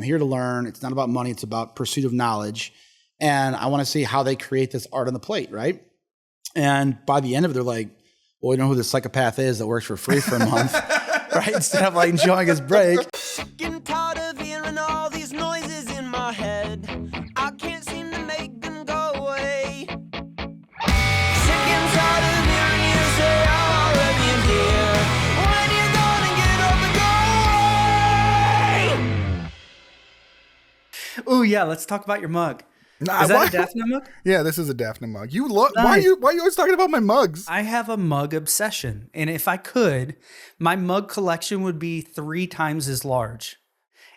I'm here to learn. It's not about money. It's about pursuit of knowledge. And I want to see how they create this art on the plate, right? And by the end of it, they're like, well, we know who the psychopath is that works for free for a month, right? Instead of like enjoying his break. Getting tired of hearing all these noises in my head. I can't seem to make them go away. Sick and tired of hearing you say I'm already here. When you gonna get up and go away? Oh yeah, let's talk about your mug. Is that a Daphne mug? Yeah, this is a Daphne mug. You look. Nice. Why are you always talking about my mugs? I have a mug obsession, and if I could, my mug collection would be 3 times as large.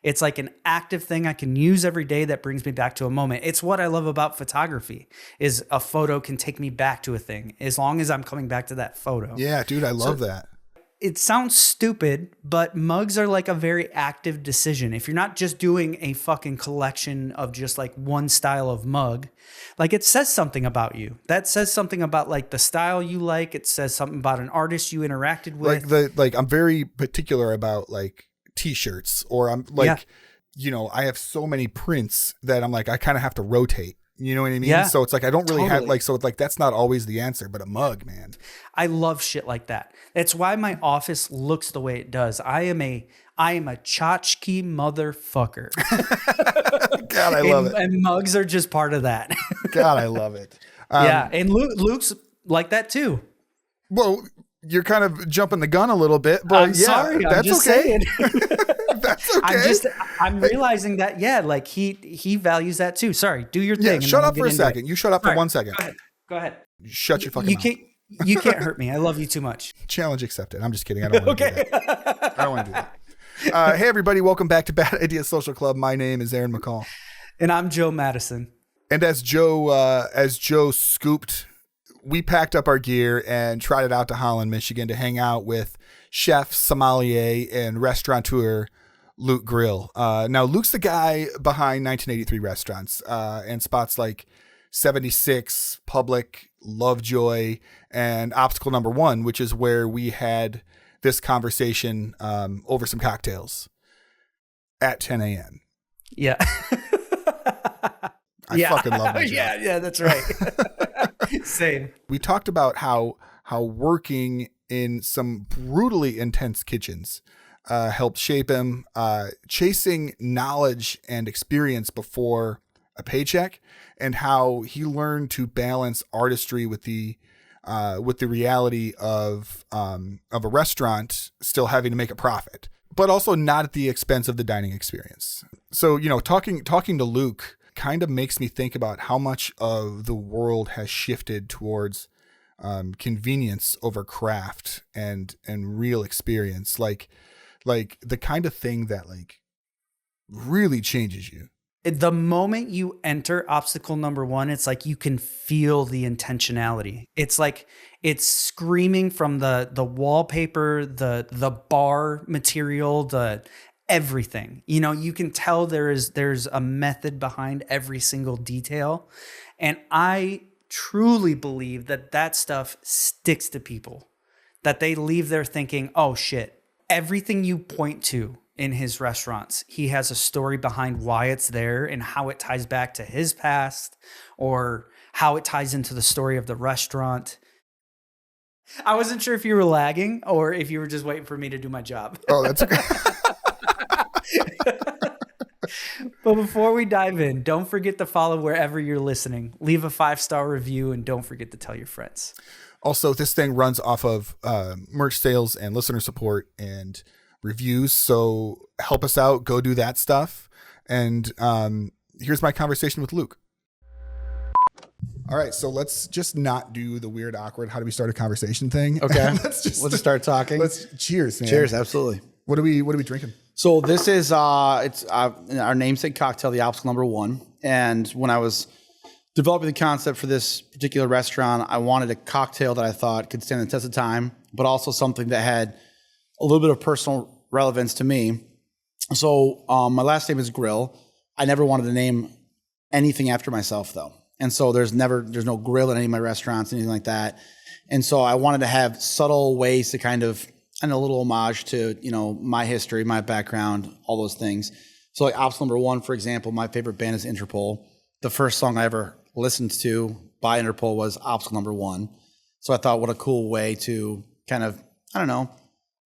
It's like an active thing I can use every day that brings me back to a moment. It's what I love about photography is a photo can take me back to a thing as long as I'm coming back to that photo. Yeah, dude, I love that. It sounds stupid, but mugs are like a very active decision. If you're not just doing a fucking collection of just like one style of mug, like it says something about you. That says something about like the style you like. It says something about an artist you interacted with. Like I'm very particular about like t-shirts, or I'm like, you know, I have so many prints that I'm like, I kind of have to rotate. You know what I mean? Yeah, so it's like I don't really have totally. like, so it's like that's not always the answer, but a mug, man. I love shit like that. That's why my office looks the way it does. I am a tchotchke motherfucker. God, I love it. And mugs are just part of that. God, I love it. Yeah, and Luke's like that too. Well, you're kind of jumping the gun a little bit, but I'm sorry. that's I'm just okay. saying. That's okay. I'm realizing that, yeah, like he values that too. Sorry, do your thing. Yeah, and shut then up we'll for a get into second. it. You shut up for All right, 1 second. Go ahead. Shut your fucking mouth. You can't hurt me. I love you too much. Challenge accepted. I'm just kidding. I don't want to do that. I don't want to do that. Hey, everybody. Welcome back to Bad Ideas Social Club. My name is Aaron McCall. And I'm Joe Matteson. And as Joe scooped, we packed up our gear and trotted out to Holland, Michigan to hang out with chef, sommelier, and restaurateur Luke Grill. Now, Luke's the guy behind 1983 restaurants and spots like 76, Public, Lovejoy, and Obstacle Number 1, which is where we had this conversation over some cocktails at 10 a.m. Yeah. I fucking love my job. Yeah, that's right. Same. We talked about how working in some brutally intense kitchens helped shape him, chasing knowledge and experience before a paycheck, and how he learned to balance artistry with the reality of a restaurant still having to make a profit, but also not at the expense of the dining experience. So, you know, talking to Luke kind of makes me think about how much of the world has shifted towards convenience over craft and real experience, like the kind of thing that like really changes you. The moment you enter obstacle number 1, it's like you can feel the intentionality. It's like it's screaming from the wallpaper, the bar material, the everything. You know, you can tell there's a method behind every single detail. And I truly believe that stuff sticks to people, that they leave there thinking, oh shit, everything you point to in his restaurants, he has a story behind why it's there and how it ties back to his past or how it ties into the story of the restaurant. I wasn't sure if you were lagging or if you were just waiting for me to do my job. Oh, that's okay. But before we dive in, don't forget to follow wherever you're listening. Leave a 5-star review and don't forget to tell your friends. Also, this thing runs off of merch sales and listener support and reviews. So help us out. Go do that stuff. And here's my conversation with Luke. All right. So let's just not do the weird, awkward, how do we start a conversation thing? Okay. let's start talking. Cheers, man. Cheers. Absolutely. What are we drinking? So this is it's our namesake cocktail, the Obstacle Number 1. And when I was developing the concept for this particular restaurant, I wanted a cocktail that I thought could stand the test of time, but also something that had a little bit of personal relevance to me. So my last name is Grill. I never wanted to name anything after myself though. And so there's no grill in any of my restaurants, anything like that. And so I wanted to have subtle ways to kind of, and a little homage to, you know, my history, my background, all those things. So like obstacle number one, for example, my favorite band is Interpol. The first song I ever listened to by Interpol was obstacle number one. So I thought, what a cool way to kind of, I don't know,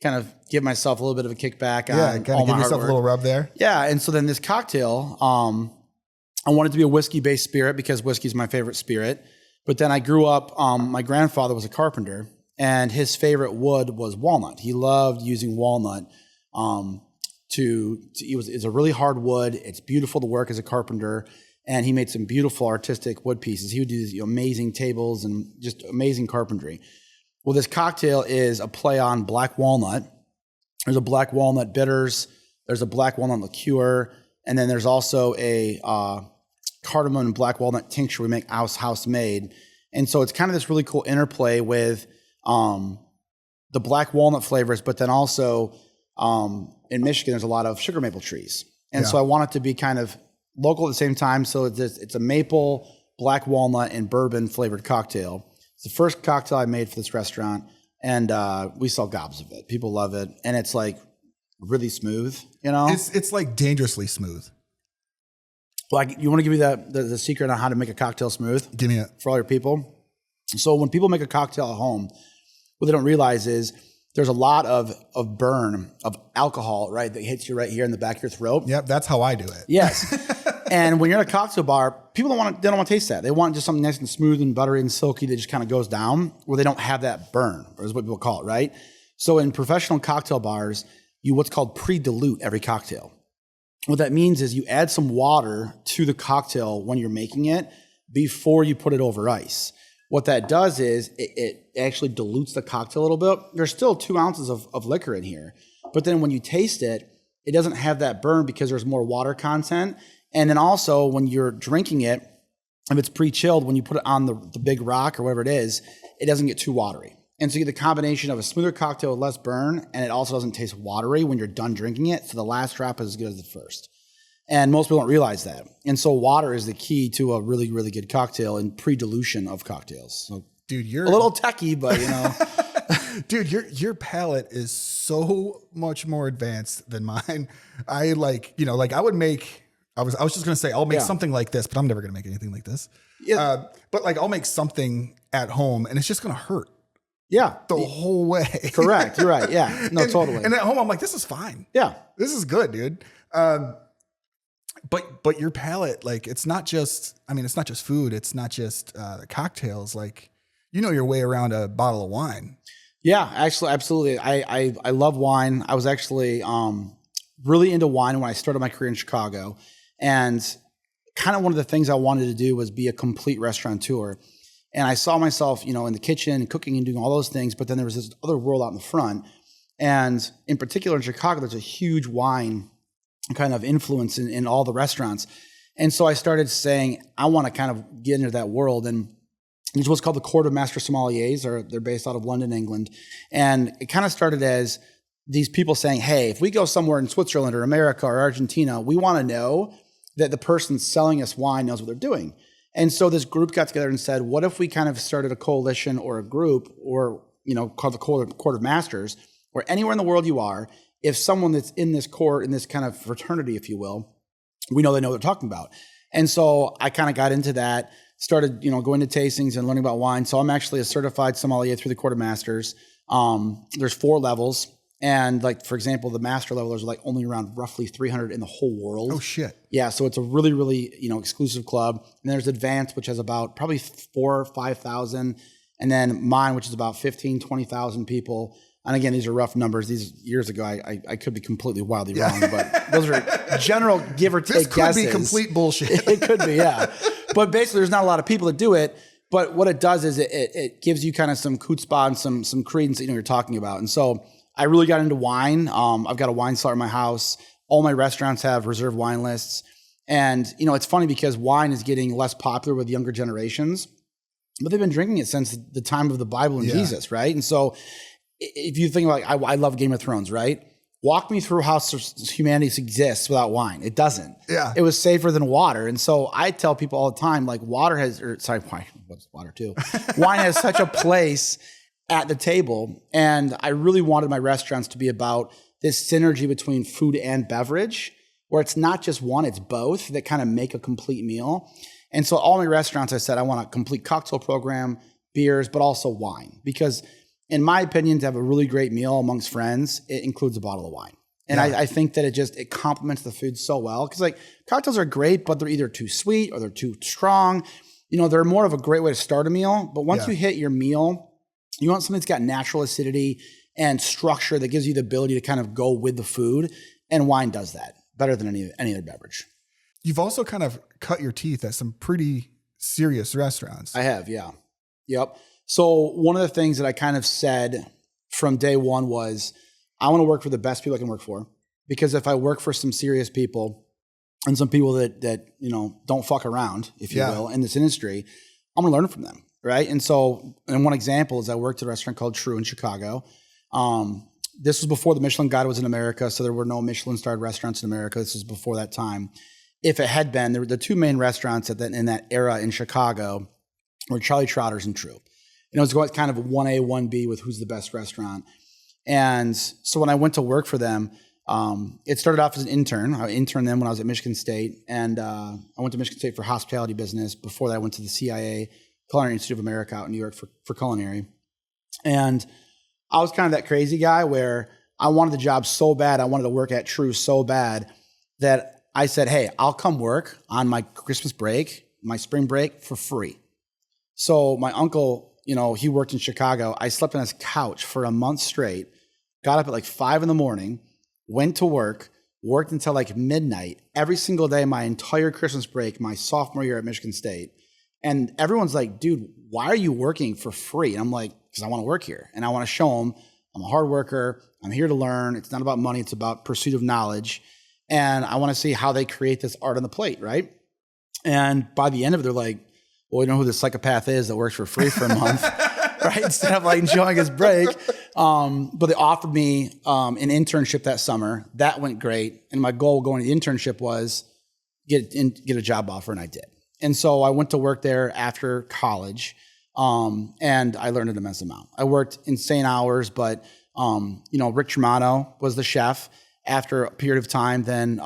kind of give myself a little bit of a kickback on kind of give yourself a little rub there. Yeah. And so then this cocktail, I wanted to be a whiskey-based spirit because whiskey is my favorite spirit. But then I grew up, my grandfather was a carpenter, and his favorite wood was walnut. He loved using walnut. It's a really hard wood. It's beautiful to work as a carpenter. And he made some beautiful artistic wood pieces. He would do these amazing tables and just amazing carpentry. Well, this cocktail is a play on black walnut. There's a black walnut bitters. There's a black walnut liqueur. And then there's also a cardamom and black walnut tincture we make house made. And so it's kind of this really cool interplay with the black walnut flavors, but then also in Michigan, there's a lot of sugar maple trees. And so I want it to be kind of local at the same time. So it's a maple, black walnut, and bourbon flavored cocktail. It's the first cocktail I made for this restaurant, and we sell gobs of it. People love it, and it's like really smooth, you know? It's like dangerously smooth. Like, you want to give me the secret on how to make a cocktail smooth? Give me it. For all your people. So when people make a cocktail at home, what they don't realize is there's a lot of burn of alcohol, right, that hits you right here in the back of your throat. Yep, that's how I do it. Yes. And when you're in a cocktail bar, people don't want to taste that. They want just something nice and smooth and buttery and silky that just kind of goes down, where they don't have that burn, or is what people call it, right? So in professional cocktail bars, you what's called pre-dilute every cocktail. What that means is you add some water to the cocktail when you're making it before you put it over ice. What that does is it actually dilutes the cocktail a little bit. There's still 2 ounces of liquor in here. But then when you taste it, it doesn't have that burn because there's more water content. And then also when you're drinking it, if it's pre-chilled, when you put it on the big rock or whatever it is, it doesn't get too watery. And so you get the combination of a smoother cocktail with less burn, and it also doesn't taste watery when you're done drinking it. So the last drop is as good as the first. And most people don't realize that. And so water is the key to a really, really good cocktail and pre-dilution of cocktails. So dude, you're a little techie, but you know. Dude, your palate is so much more advanced than mine. I would make, I was just going to say, I'll make something like this, but I'm never going to make anything like this. Yeah. But like, I'll make something at home and it's just going to hurt. Yeah. The whole way. Correct. You're right. Yeah. No, totally. And at home, I'm like, this is fine. Yeah. This is good, dude. But your palate, like, it's not just food. It's not just the cocktails. Like, you know your way around a bottle of wine. Yeah, actually, absolutely. I love wine. I was actually really into wine when I started my career in Chicago. And kind of one of the things I wanted to do was be a complete restaurateur. And I saw myself, in the kitchen, cooking and doing all those things. But then there was this other world out in the front. And in particular in Chicago, there's a huge wine kind of influence in all the restaurants. And so I started saying, I want to kind of get into that world. And there's what's called the Court of Master Sommeliers, or they're based out of London, England. And it kind of started as these people saying, hey, if we go somewhere in Switzerland or America or Argentina, we want to know that the person selling us wine knows what they're doing. And so this group got together and said, what if we kind of started a coalition or a group, or, called the Court of Masters, where anywhere in the world you are, if someone that's in this court, in this kind of fraternity, if you will, we know they know what they're talking about. And so I kind of got into that, started, going to tastings and learning about wine. So I'm actually a certified sommelier through the Court of Masters. There's 4 levels. And like, for example, the master level is like only around roughly 300 in the whole world. Oh shit. Yeah. So it's a really, really, exclusive club. And there's advanced, which has about probably 4,000 or 5,000. And then mine, which is about 15,000, 20,000 people. And again, these are rough numbers. These years ago, I could be completely wildly wrong, but those are general give or take guesses. This could be complete bullshit. It could be, yeah. But basically, there's not a lot of people that do it. But what it does is it gives you kind of some chutzpah and some credence that you're talking about. And so I really got into wine. I've got a wine cellar in my house. All my restaurants have reserved wine lists. And, it's funny because wine is getting less popular with younger generations, but they've been drinking it since the time of the Bible and Jesus, right? And so if you think about, I love Game of Thrones, right? Walk me through how humanity exists without wine. It doesn't. Yeah. It was safer than water. And so I tell people all the time, like wine what's water too? Wine has such a place at the table. And I really wanted my restaurants to be about this synergy between food and beverage, where it's not just one, it's both that kind of make a complete meal. And so all my restaurants, I said, I want a complete cocktail program, beers, but also wine. Because in my opinion, to have a really great meal amongst friends, it includes a bottle of wine. And I think that it complements the food so well. Because like cocktails are great, but they're either too sweet or they're too strong. You know, they're more of a great way to start a meal. But once you hit your meal, you want something that's got natural acidity and structure that gives you the ability to kind of go with the food. And wine does that better than any other beverage. You've also kind of cut your teeth at some pretty serious restaurants. I have, yeah. Yep. So one of the things that I kind of said from day one was, I want to work for the best people I can work for. Because if I work for some serious people and some people that you know, don't fuck around, if you will, in this industry, I'm going to learn from them, right? And so, and one example is I worked at a restaurant called True in Chicago. This was before the Michelin Guide was in America, so there were no Michelin-starred restaurants in America. This was before that time. If it had been, there were the two main restaurants in that era in Chicago were Charlie Trotter's and True. And it was going kind of 1A, 1B with who's the best restaurant. And so when I went to work for them, it started off as an intern. I interned them when I was at Michigan State. And I went to Michigan State for hospitality business. Before that, I went to the CIA, Culinary Institute of America out in New York for culinary. And I was kind of that crazy guy where I wanted the job so bad. I wanted to work at True so bad that I said, hey, I'll come work on my Christmas break, my spring break for free. So my uncle, you know, he worked in Chicago. I slept on his couch for a month straight, got up at like 5 a.m, went to work, worked until like midnight every single day, my entire Christmas break, my sophomore year at Michigan State. And everyone's like, dude, why are you working for free? And I'm like, because I want to work here and I want to show them I'm a hard worker. I'm here to learn. It's not about money. It's about pursuit of knowledge. And I want to see how they create this art on the plate, right? And by the end of it, they're like, well, you know who the psychopath is that works for free for a month, right? Instead of like enjoying his break. But they offered me an internship that summer. That went great. And my goal going to the internship was get a job offer, and I did. And so I went to work there after college, and I learned an immense amount. I worked insane hours, but you know, Rick Germano was the chef. After a period of time, then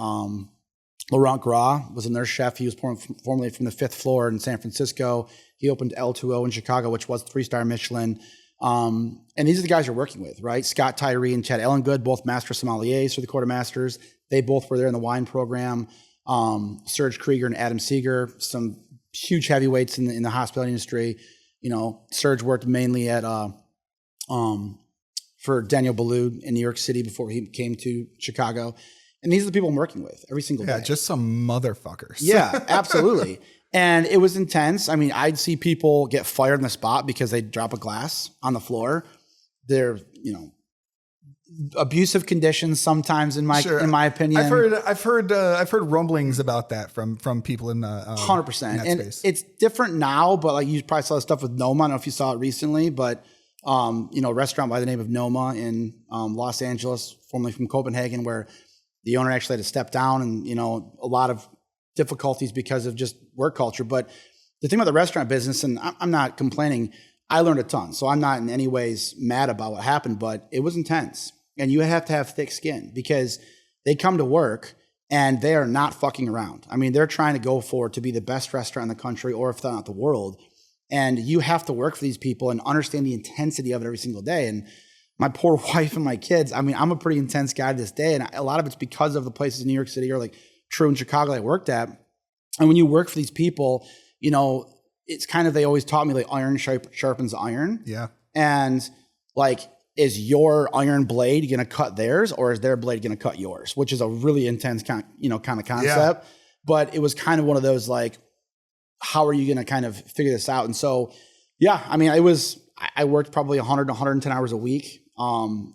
Laurent Gras was a nurse chef. He was formerly from the 5th floor in San Francisco. He opened L2O in Chicago, which was 3-star Michelin. And these are the guys you're working with, right? Scott Tyree and Chad Ellengood, both master sommeliers for the quartermasters. They both were there in the wine program. Serge Krieger and Adam Seeger, some huge heavyweights in the hospitality industry. You know, Serge worked mainly at for Daniel Boulud in New York City before he came to Chicago. And these are the people I'm working with every single day. Yeah, just some motherfuckers. Yeah, absolutely. And it was intense. I mean, I'd see people get fired on the spot because they drop a glass on the floor. They're, you know, abusive conditions sometimes in my opinion. I've heard rumblings about that from people in the 100%. And space. It's different now, but like you probably saw the stuff with Noma. I don't know if you saw it recently, but you know, a restaurant by the name of Noma in Los Angeles, formerly from Copenhagen, where the owner actually had to step down, and you know, a lot of difficulties because of just work culture. But the thing about the restaurant business, and I'm not complaining, I learned a ton, so I'm not in any ways mad about what happened, but it was intense. And you have to have thick skin because they come to work and they are not fucking around. I mean, they're trying to go to be the best restaurant in the country, or if not the world. And you have to work for these people and understand the intensity of it every single day. And my poor wife and my kids, I mean, I'm a pretty intense guy to this day. And a lot of it's because of the places in New York City or like True in Chicago I worked at. And when you work for these people, you know, it's kind of, they always taught me like iron sharpens iron. Yeah. And like, is your iron blade going to cut theirs, or is their blade going to cut yours? Which is a really intense kind of concept. Yeah. But it was kind of one of those like, how are you going to kind of figure this out? And so, yeah, I mean, I worked probably 100 to 110 hours a week.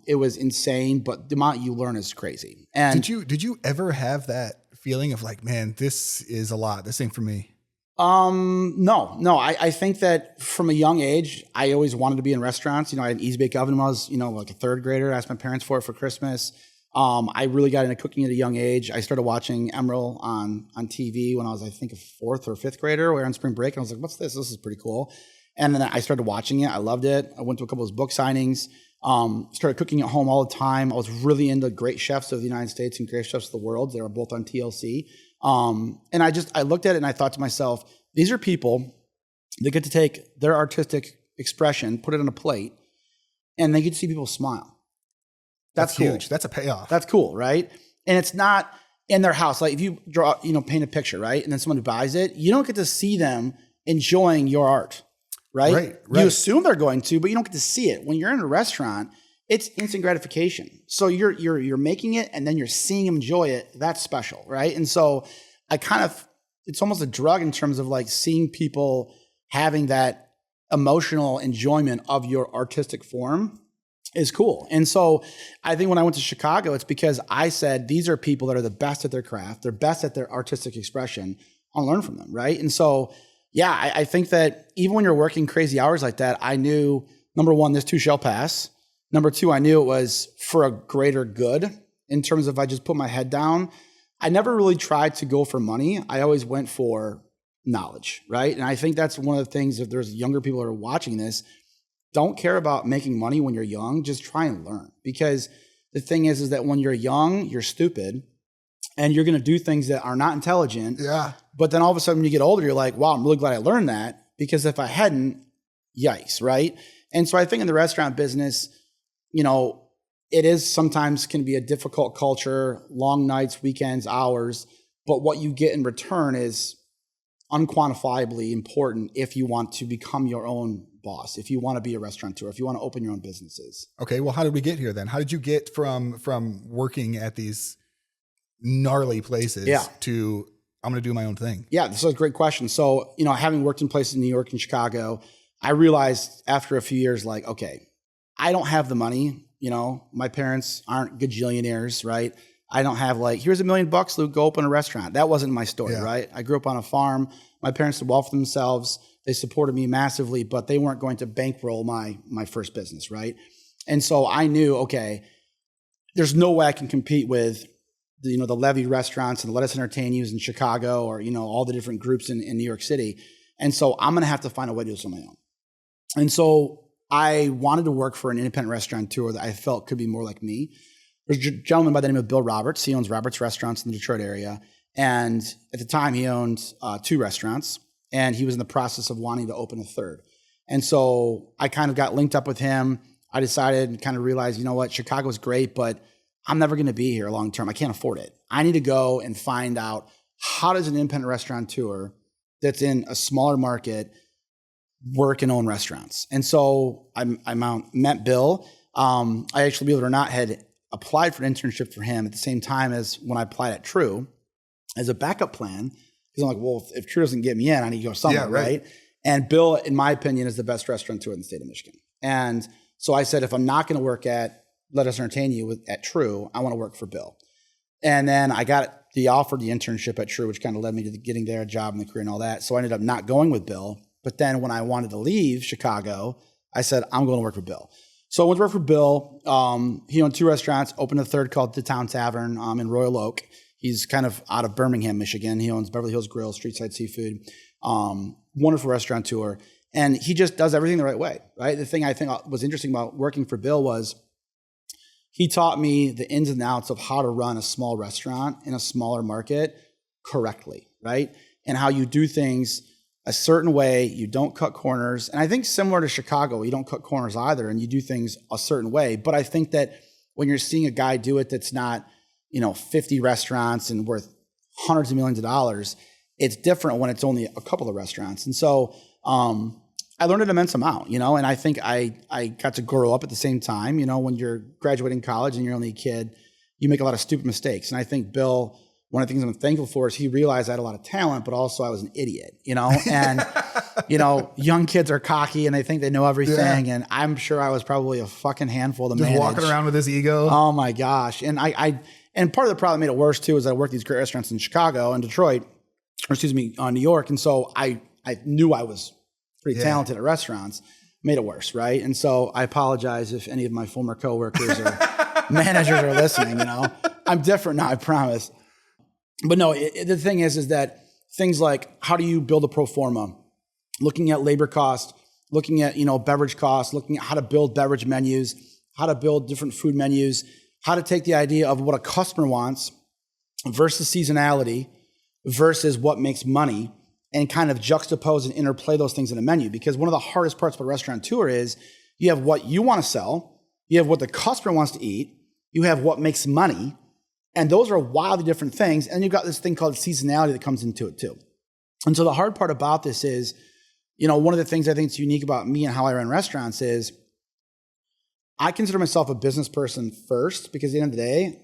It was insane, but the amount you learn is crazy. And did you ever have that feeling of like, man, this is a lot, this ain't for me? No. I think that from a young age, I always wanted to be in restaurants. You know, I had an easy bake oven when I was, you know, like a 3rd grader. I asked my parents for it for Christmas. I really got into cooking at a young age. I started watching Emeril on TV when I was, I think, a 4th or 5th grader. We were on spring break, and I was like, what's this? This is pretty cool. And then I started watching it. I loved it. I went to a couple of his book signings. Started cooking at home all the time. I was really into great chefs of the United States and great chefs of the world. They were both on TLC. And I looked at it and I thought to myself, these are people that get to take their artistic expression, put it on a plate, and they get to see people smile. That's cool. Huge. That's a payoff. That's cool, right? And it's not in their house. Like if you draw, paint a picture, right? And then someone who buys it, you don't get to see them enjoying your art, right? Right. You assume they're going to, but you don't get to see it. When you're in a restaurant, it's instant gratification. So you're making it and then you're seeing them enjoy it. That's special, right? And so it's almost a drug in terms of like seeing people having that emotional enjoyment of your artistic form is cool. And so I think when I went to Chicago, it's because I said, these are people that are the best at their craft. They're best at their artistic expression. I want to learn from them, right? And so, yeah, I think that even when you're working crazy hours like that, I knew, number one, this too shall pass. Number two, I knew it was for a greater good in terms of I just put my head down. I never really tried to go for money. I always went for knowledge, right? And I think that's one of the things, if there's younger people that are watching this, don't care about making money when you're young. Just try and learn. Because the thing is that when you're young, you're stupid and you're going to do things that are not intelligent. Yeah. But then all of a sudden when you get older, you're like, wow, I'm really glad I learned that, because if I hadn't, yikes, right? And so I think in the restaurant business, it is sometimes can be a difficult culture, long nights, weekends, hours, but what you get in return is unquantifiably important if you want to become your own boss, if you want to be a restaurateur, if you want to open your own businesses. Okay, well, how did we get here then? How did you get from working at these gnarly places to I'm going to do my own thing? Yeah, this is a great question. So, having worked in places in New York and Chicago, I realized after a few years, like, okay, I don't have the money. My parents aren't gajillionaires, right? I don't have like, here's $1 million, Luke, go open a restaurant. That wasn't my story, right? I grew up on a farm. My parents did well for themselves. They supported me massively, but they weren't going to bankroll my first business, right? And so I knew, okay, there's no way I can compete with the Levy restaurants and the Let Us Entertain Yous in Chicago, or, all the different groups in New York City. And so I'm going to have to find a way to do this on my own. And so I wanted to work for an independent restaurateur that I felt could be more like me. There's a gentleman by the name of Bill Roberts. He owns Roberts Restaurants in the Detroit area. And at the time, he owned 2 restaurants, and he was in the process of wanting to open a third. And so I kind of got linked up with him. I decided and kind of realized, Chicago's great, but I'm never going to be here long term. I can't afford it. I need to go and find out, how does an independent restaurateur that's in a smaller market work and own restaurants? And so I met Bill. I actually, believe it or not, had applied for an internship for him at the same time as when I applied at True as a backup plan. Because I'm like, well, if True doesn't get me in, I need to go somewhere, right? And Bill, in my opinion, is the best restaurateur in the state of Michigan. And so I said, if I'm not going to work at Let Us Entertain You at True, I want to work for Bill. And then I got the internship at True, which kind of led me to getting there, a job in the career and all that. So I ended up not going with Bill. But then when I wanted to leave Chicago, I said, I'm going to work for Bill. So I went to work for Bill. He owned 2 restaurants, opened a third called The Town Tavern in Royal Oak. He's kind of out of Birmingham, Michigan. He owns Beverly Hills Grill, Street Side Seafood, wonderful restaurateur. And he just does everything the right way, right? The thing I think was interesting about working for Bill was he taught me the ins and outs of how to run a small restaurant in a smaller market correctly, right? And how you do things a certain way, you don't cut corners. And I think similar to Chicago, you don't cut corners either, and you do things a certain way. But I think that when you're seeing a guy do it that's not, 50 restaurants and worth hundreds of millions of dollars, it's different when it's only a couple of restaurants. And so I learned an immense amount, and I think I got to grow up at the same time. When you're graduating college and you're only a kid, you make a lot of stupid mistakes. And I think Bill, one of the things I'm thankful for is he realized I had a lot of talent, but also I was an idiot, and, young kids are cocky and they think they know everything. Yeah. And I'm sure I was probably a fucking handful to manage. Just walking around with this ego. Oh my gosh. And and part of the problem that made it worse too is I worked these great restaurants in Chicago and Detroit, New York. And so I knew I was pretty talented at restaurants, made it worse. Right. And so I apologize if any of my former coworkers or managers are listening, I'm different now, I promise. But no, the thing is that things like, how do you build a pro forma? Looking at labor cost, looking at, beverage costs, looking at how to build beverage menus, how to build different food menus, how to take the idea of what a customer wants versus seasonality versus what makes money, and kind of juxtapose and interplay those things in a menu. Because one of the hardest parts of a restaurateur is you have what you want to sell, you have what the customer wants to eat, you have what makes money, and those are wildly different things. And you've got this thing called seasonality that comes into it too. And so the hard part about this is, one of the things I think is unique about me and how I run restaurants is I consider myself a business person first, because at the end of the day,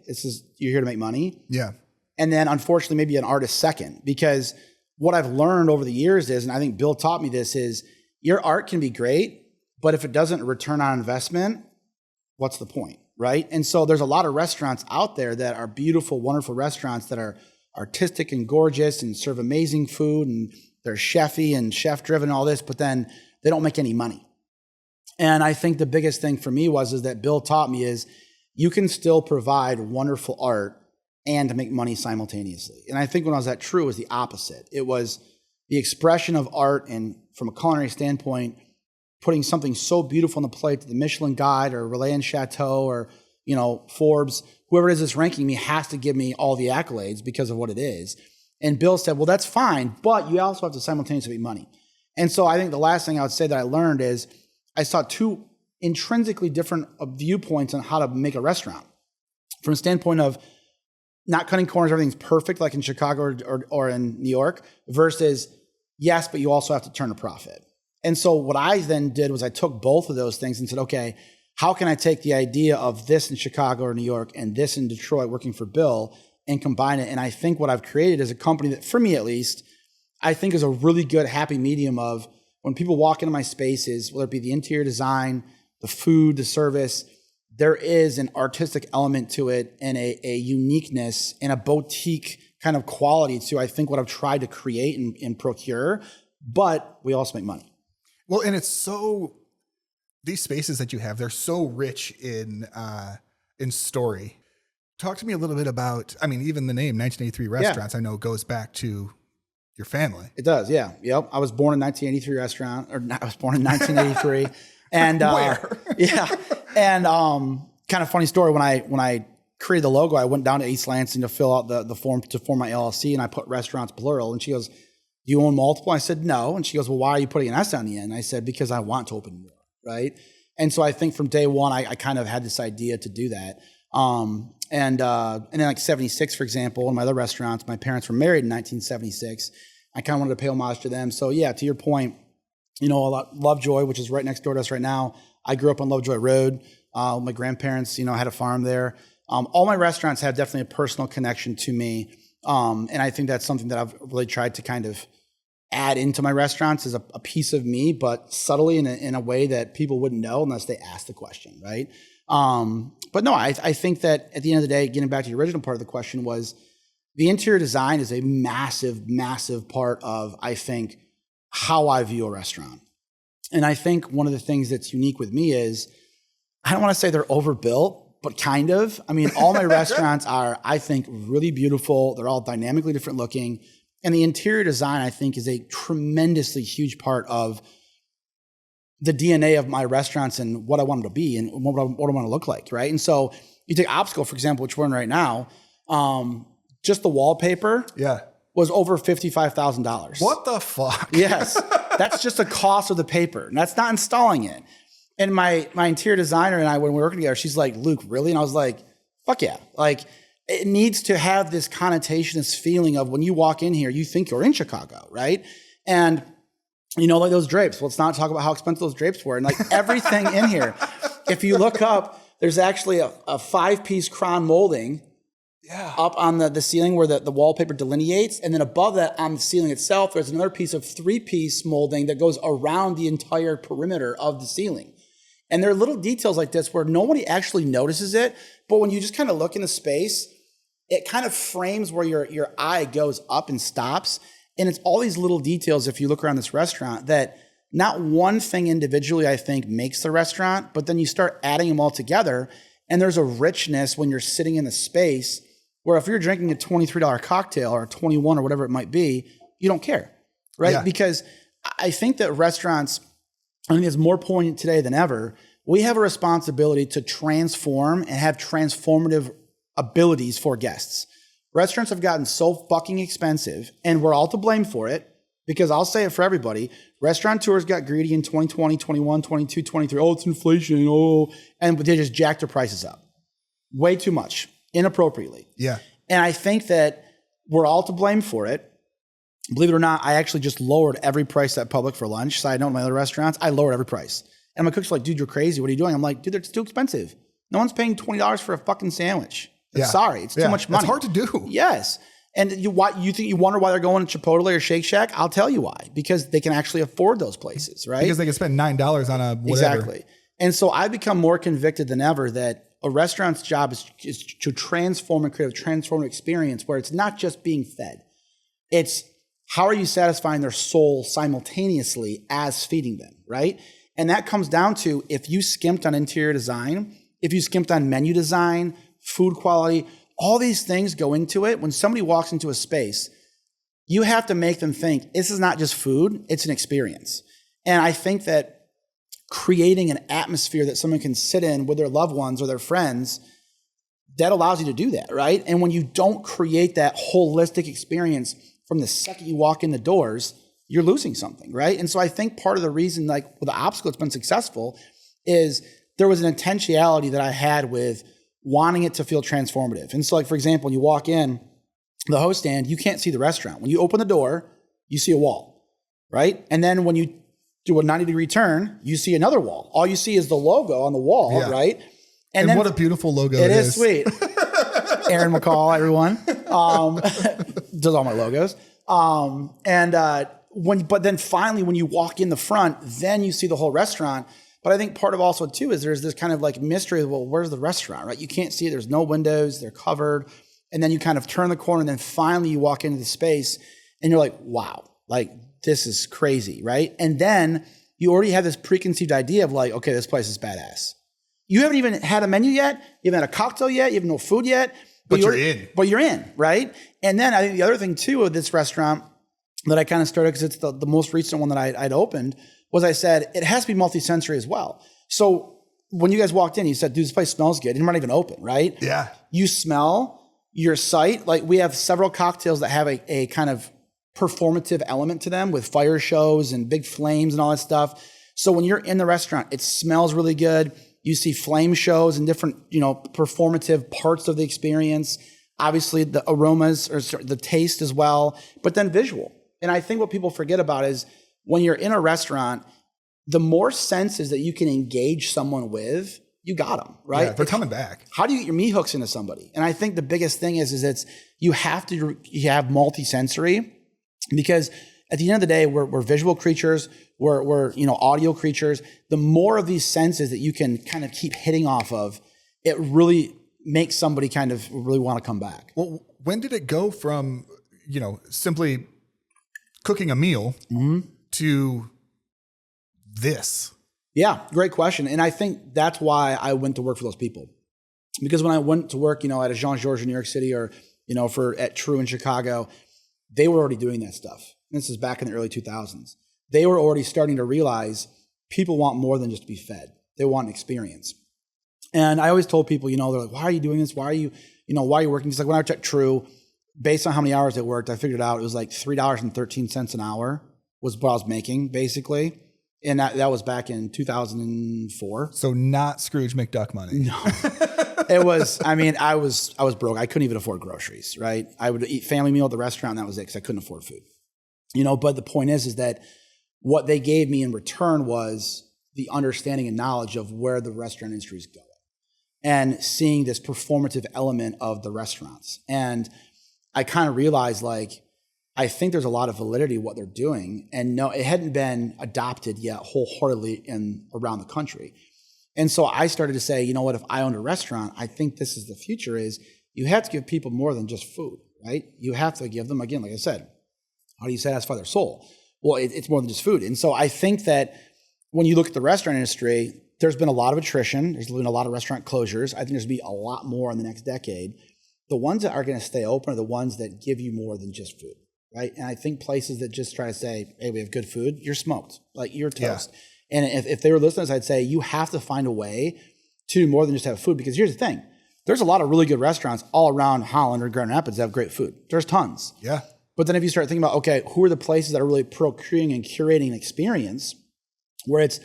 you're here to make money. Yeah. And then unfortunately, maybe an artist second, because what I've learned over the years is, and I think Bill taught me this, is your art can be great, but if it doesn't return on investment, what's the point, right? And so there's a lot of restaurants out there that are beautiful, wonderful restaurants that are artistic and gorgeous and serve amazing food, and they're chefy and chef driven and all this, but then they don't make any money. And I think the biggest thing for me is that Bill taught me is you can still provide wonderful art and to make money simultaneously. And I think when I was at True, it was the opposite. It was the expression of art, and from a culinary standpoint, putting something so beautiful on the plate that the Michelin Guide or Relais and Chateau or, Forbes, whoever it is that's ranking me, has to give me all the accolades because of what it is. And Bill said, well, that's fine, but you also have to simultaneously make money. And so I think the last thing I would say that I learned is I saw two intrinsically different viewpoints on how to make a restaurant. From a standpoint of not cutting corners, everything's perfect, like in Chicago or in New York, versus yes, but you also have to turn a profit. And so what I then did was I took both of those things and said, okay, how can I take the idea of this in Chicago or New York and this in Detroit working for Bill and combine it? And I think what I've created is a company that, for me at least, I think is a really good happy medium of when people walk into my spaces, whether it be the interior design, the food, the service, there is an artistic element to it and a uniqueness and a boutique kind of quality to, I think, what I've tried to create and procure, but we also make money. Well, and it's so, these spaces that you have, they're so rich in story. Talk to me a little bit about, even the name 1983 Restaurants, I know goes back to your family. It does, yeah. Yep. I was born in 1983. And where? Yeah. And kind of funny story, when I created the logo, I went down to East Lansing to fill out the form to form my LLC, and I put restaurants plural. And she goes, do you own multiple? I said, no. And she goes, well, why are you putting an S on the end? I said, because I want to open more, right? And so I think from day one, I kind of had this idea to do that. And then like 76, for example, in my other restaurants, my parents were married in 1976. I kind of wanted to pay homage to them. So yeah, to your point, Lovejoy, which is right next door to us right now. I grew up on Lovejoy Road. My grandparents, had a farm there. All my restaurants have definitely a personal connection to me. And I think that's something that I've really tried to kind of add into my restaurants as a piece of me, but subtly in a way that people wouldn't know unless they ask the question, right? But no, I think that at the end of the day, getting back to the original part of the question, was the interior design is a massive, massive part of, I think, how I view a restaurant. And I think one of the things that's unique with me is, I don't want to say they're overbuilt, but kind of. All my restaurants are, I think, really beautiful. They're all dynamically different looking. And the interior design, I think, is a tremendously huge part of the DNA of my restaurants and what I want them to be and what I want to look like, right? And so you take Obstacle, for example, which we're in right now, just the wallpaper was over $55,000. What the fuck? Yes. That's just the cost of the paper. And that's not installing it. And my interior designer and I, when we were working together, she's like, Luke, really? And I was like, fuck yeah. Like, it needs to have this connotation, this feeling of when you walk in here, you think you're in Chicago, right? And like those drapes. Let's not talk about how expensive those drapes were. And like everything in here, if you look up, there's actually a 5-piece crown molding up on the ceiling where the wallpaper delineates. And then above that on the ceiling itself, there's another piece of 3-piece molding that goes around the entire perimeter of the ceiling. And there are little details like this where nobody actually notices it. But when you just kind of look in the space, it kind of frames where your eye goes up and stops. And it's all these little details, if you look around this restaurant, that not one thing individually, I think, makes the restaurant, but then you start adding them all together. And there's a richness when you're sitting in the space where if you're drinking a $23 cocktail or a $21 or whatever it might be, you don't care, right? Yeah. Because I think that restaurants, I think it's more poignant today than ever, we have a responsibility to transform and have transformative abilities for guests. Restaurants have gotten so fucking expensive, and we're all to blame for it, because I'll say it for everybody. Restaurateurs got greedy in 2020, 21, 22, 23. Oh, it's inflation. Oh, and they just jacked their prices up way too much, inappropriately. Yeah. And I think that we're all to blame for it. Believe it or not, I actually just lowered every price at Public for lunch. Side note, my other restaurants, I lowered every price. And my cook's like, dude, you're crazy. What are you doing? I'm like, dude, it's too expensive. No one's paying $20 for a fucking sandwich. Yeah. Sorry, it's too much money. It's hard to do. Yes. And you wonder why they're going to Chipotle or Shake Shack? I'll tell you why. Because they can actually afford those places, right? Because they can spend $9 on a whatever. Exactly. And so I've become more convicted than ever that a restaurant's job is to transform and create a transformative experience where it's not just being fed. It's how are you satisfying their soul simultaneously as feeding them, right? And that comes down to if you skimped on interior design, if you skimped on menu design, food quality, all these things go into it. When somebody walks into a space, you have to make them think this is not just food, it's an experience. And I think that creating an atmosphere that someone can sit in with their loved ones or their friends, that allows you to do that, right? And when you don't create that holistic experience from the second you walk in the doors, you're losing something, right? And so I think part of the reason, like with the obstacle it's been successful, is there was an intentionality that I had with wanting it to feel transformative. And so, like, for example, when you walk in the host stand, you can't see the restaurant. When you open the door, you see a wall, right? And then when you do a 90-degree turn, you see another wall. All you see is the logo on the wall, right? And then, what a beautiful logo it is. It is sweet. Aaron McCall, everyone. Does all my logos. But then finally, when you walk in the front, then you see the whole restaurant. But I think part of also too is there's this kind of like mystery of, well, where's the restaurant, right? You can't see it. There's no windows. They're covered. And then you kind of turn the corner and then finally you walk into the space and you're like, wow, like this is crazy, right? And then you already have this preconceived idea of like, okay, this place is badass. You haven't even had a menu yet. You haven't had a cocktail yet. You have no food yet. But you're in. But you're in, right? And then I think the other thing too of this restaurant that I kind of started, because it's the most recent one that I'd opened, was I said, it has to be multi-sensory as well. So when you guys walked in, you said, dude, this place smells good. It's not even open, right? Yeah. You smell, your sight. Like we have several cocktails that have a kind of performative element to them with fire shows and big flames and all that stuff. So when you're in the restaurant, it smells really good. You see flame shows and different, performative parts of the experience. Obviously the aromas or the taste as well, but then visual. And I think what people forget about is when you're in a restaurant, the more senses that you can engage someone with, you got them, right? Yeah, they're coming back. How do you get your meat hooks into somebody? And I think the biggest thing is you have to have multi-sensory, because at the end of the day, we're visual creatures, we're audio creatures. The more of these senses that you can kind of keep hitting off of, it really makes somebody kind of really want to come back. Well, when did it go from, simply cooking a meal to this? Yeah, great question. And I think that's why I went to work for those people. Because when I went to work, at a Jean-Georges in New York City or, at True in Chicago, they were already doing that stuff. This is back in the early 2000s. They were already starting to realize people want more than just to be fed. They want an experience. And I always told people, they're like, why are you doing this? Why are you working? It's like when I worked at True, based on how many hours it worked, I figured it out. It was like $3.13 an hour was what I was making, basically. And that was back in 2004. So not Scrooge McDuck money. No. It was, I was broke. I couldn't even afford groceries, right? I would eat family meal at the restaurant, and that was it, because I couldn't afford food. But the point is that what they gave me in return was the understanding and knowledge of where the restaurant industry is going and seeing this performative element of the restaurants. And I kind of realized, I think there's a lot of validity in what they're doing. And no, it hadn't been adopted yet wholeheartedly around the country. And so I started to say, if I owned a restaurant, I think this is the future, is you have to give people more than just food, right? You have to give them, again, like I said, how do you satisfy their soul? Well, it's more than just food. And so I think that when you look at the restaurant industry, there's been a lot of attrition. There's been a lot of restaurant closures. I think there's going to be a lot more in the next decade. The ones that are going to stay open are the ones that give you more than just food, right? And I think places that just try to say, hey, we have good food, you're smoked. Like, you're toast. Yeah. And if they were listeners, I'd say you have to find a way to do more than just have food. Because here's the thing. There's a lot of really good restaurants all around Holland or Grand Rapids that have great food. There's tons. Yeah. But then if you start thinking about, okay, who are the places that are really procuring and curating an experience where it's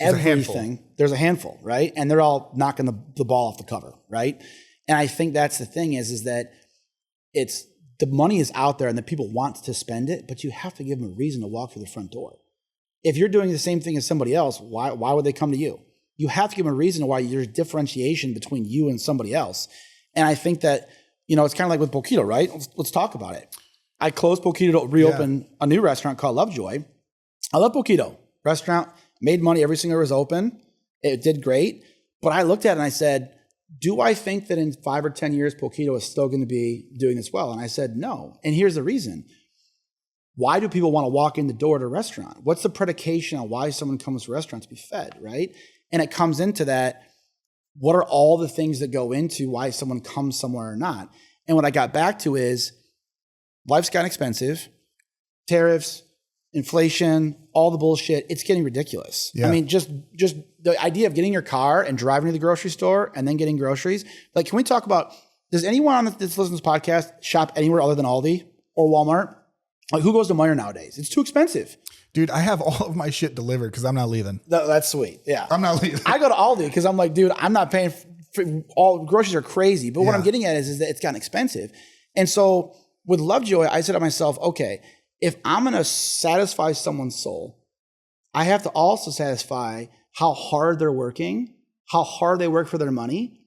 everything? There's a handful, right? And they're all knocking the ball off the cover, right? And I think that's the thing is that it's the money is out there and the people want to spend it, but you have to give them a reason to walk through the front door. If you're doing the same thing as somebody else, why would they come to you? You have to give them a reason why there's differentiation between you and somebody else. And I think that, it's kind of like with Poquito, right? Let's talk about it. I closed Poquito to reopen a new restaurant called Lovejoy. I love Poquito. Restaurant, made money every single year it was open. It did great. But I looked at it and I said, do I think that in 5 or 10 years, Poquito is still going to be doing this well? And I said, no. And here's the reason. Why do people want to walk in the door to a restaurant? What's the predication on why someone comes to a restaurant to be fed, right? And it comes into that, what are all the things that go into why someone comes somewhere or not? And what I got back to is, life's gotten expensive, tariffs, inflation, all the bullshit. It's getting ridiculous. Yeah. I mean, just the idea of getting your car and driving to the grocery store and then getting groceries. Like, can we talk about, does anyone on this listens to this podcast shop anywhere other than Aldi or Walmart? Like, who goes to Meijer nowadays? It's too expensive. Dude, I have all of my shit delivered because I'm not leaving. That's sweet. Yeah. I'm not leaving. I go to Aldi because I'm like, dude, I'm not paying all groceries are crazy. But what I'm getting at is that it's gotten expensive. And so with Lovejoy, I said to myself, okay, if I'm going to satisfy someone's soul, I have to also satisfy how hard they're working, how hard they work for their money,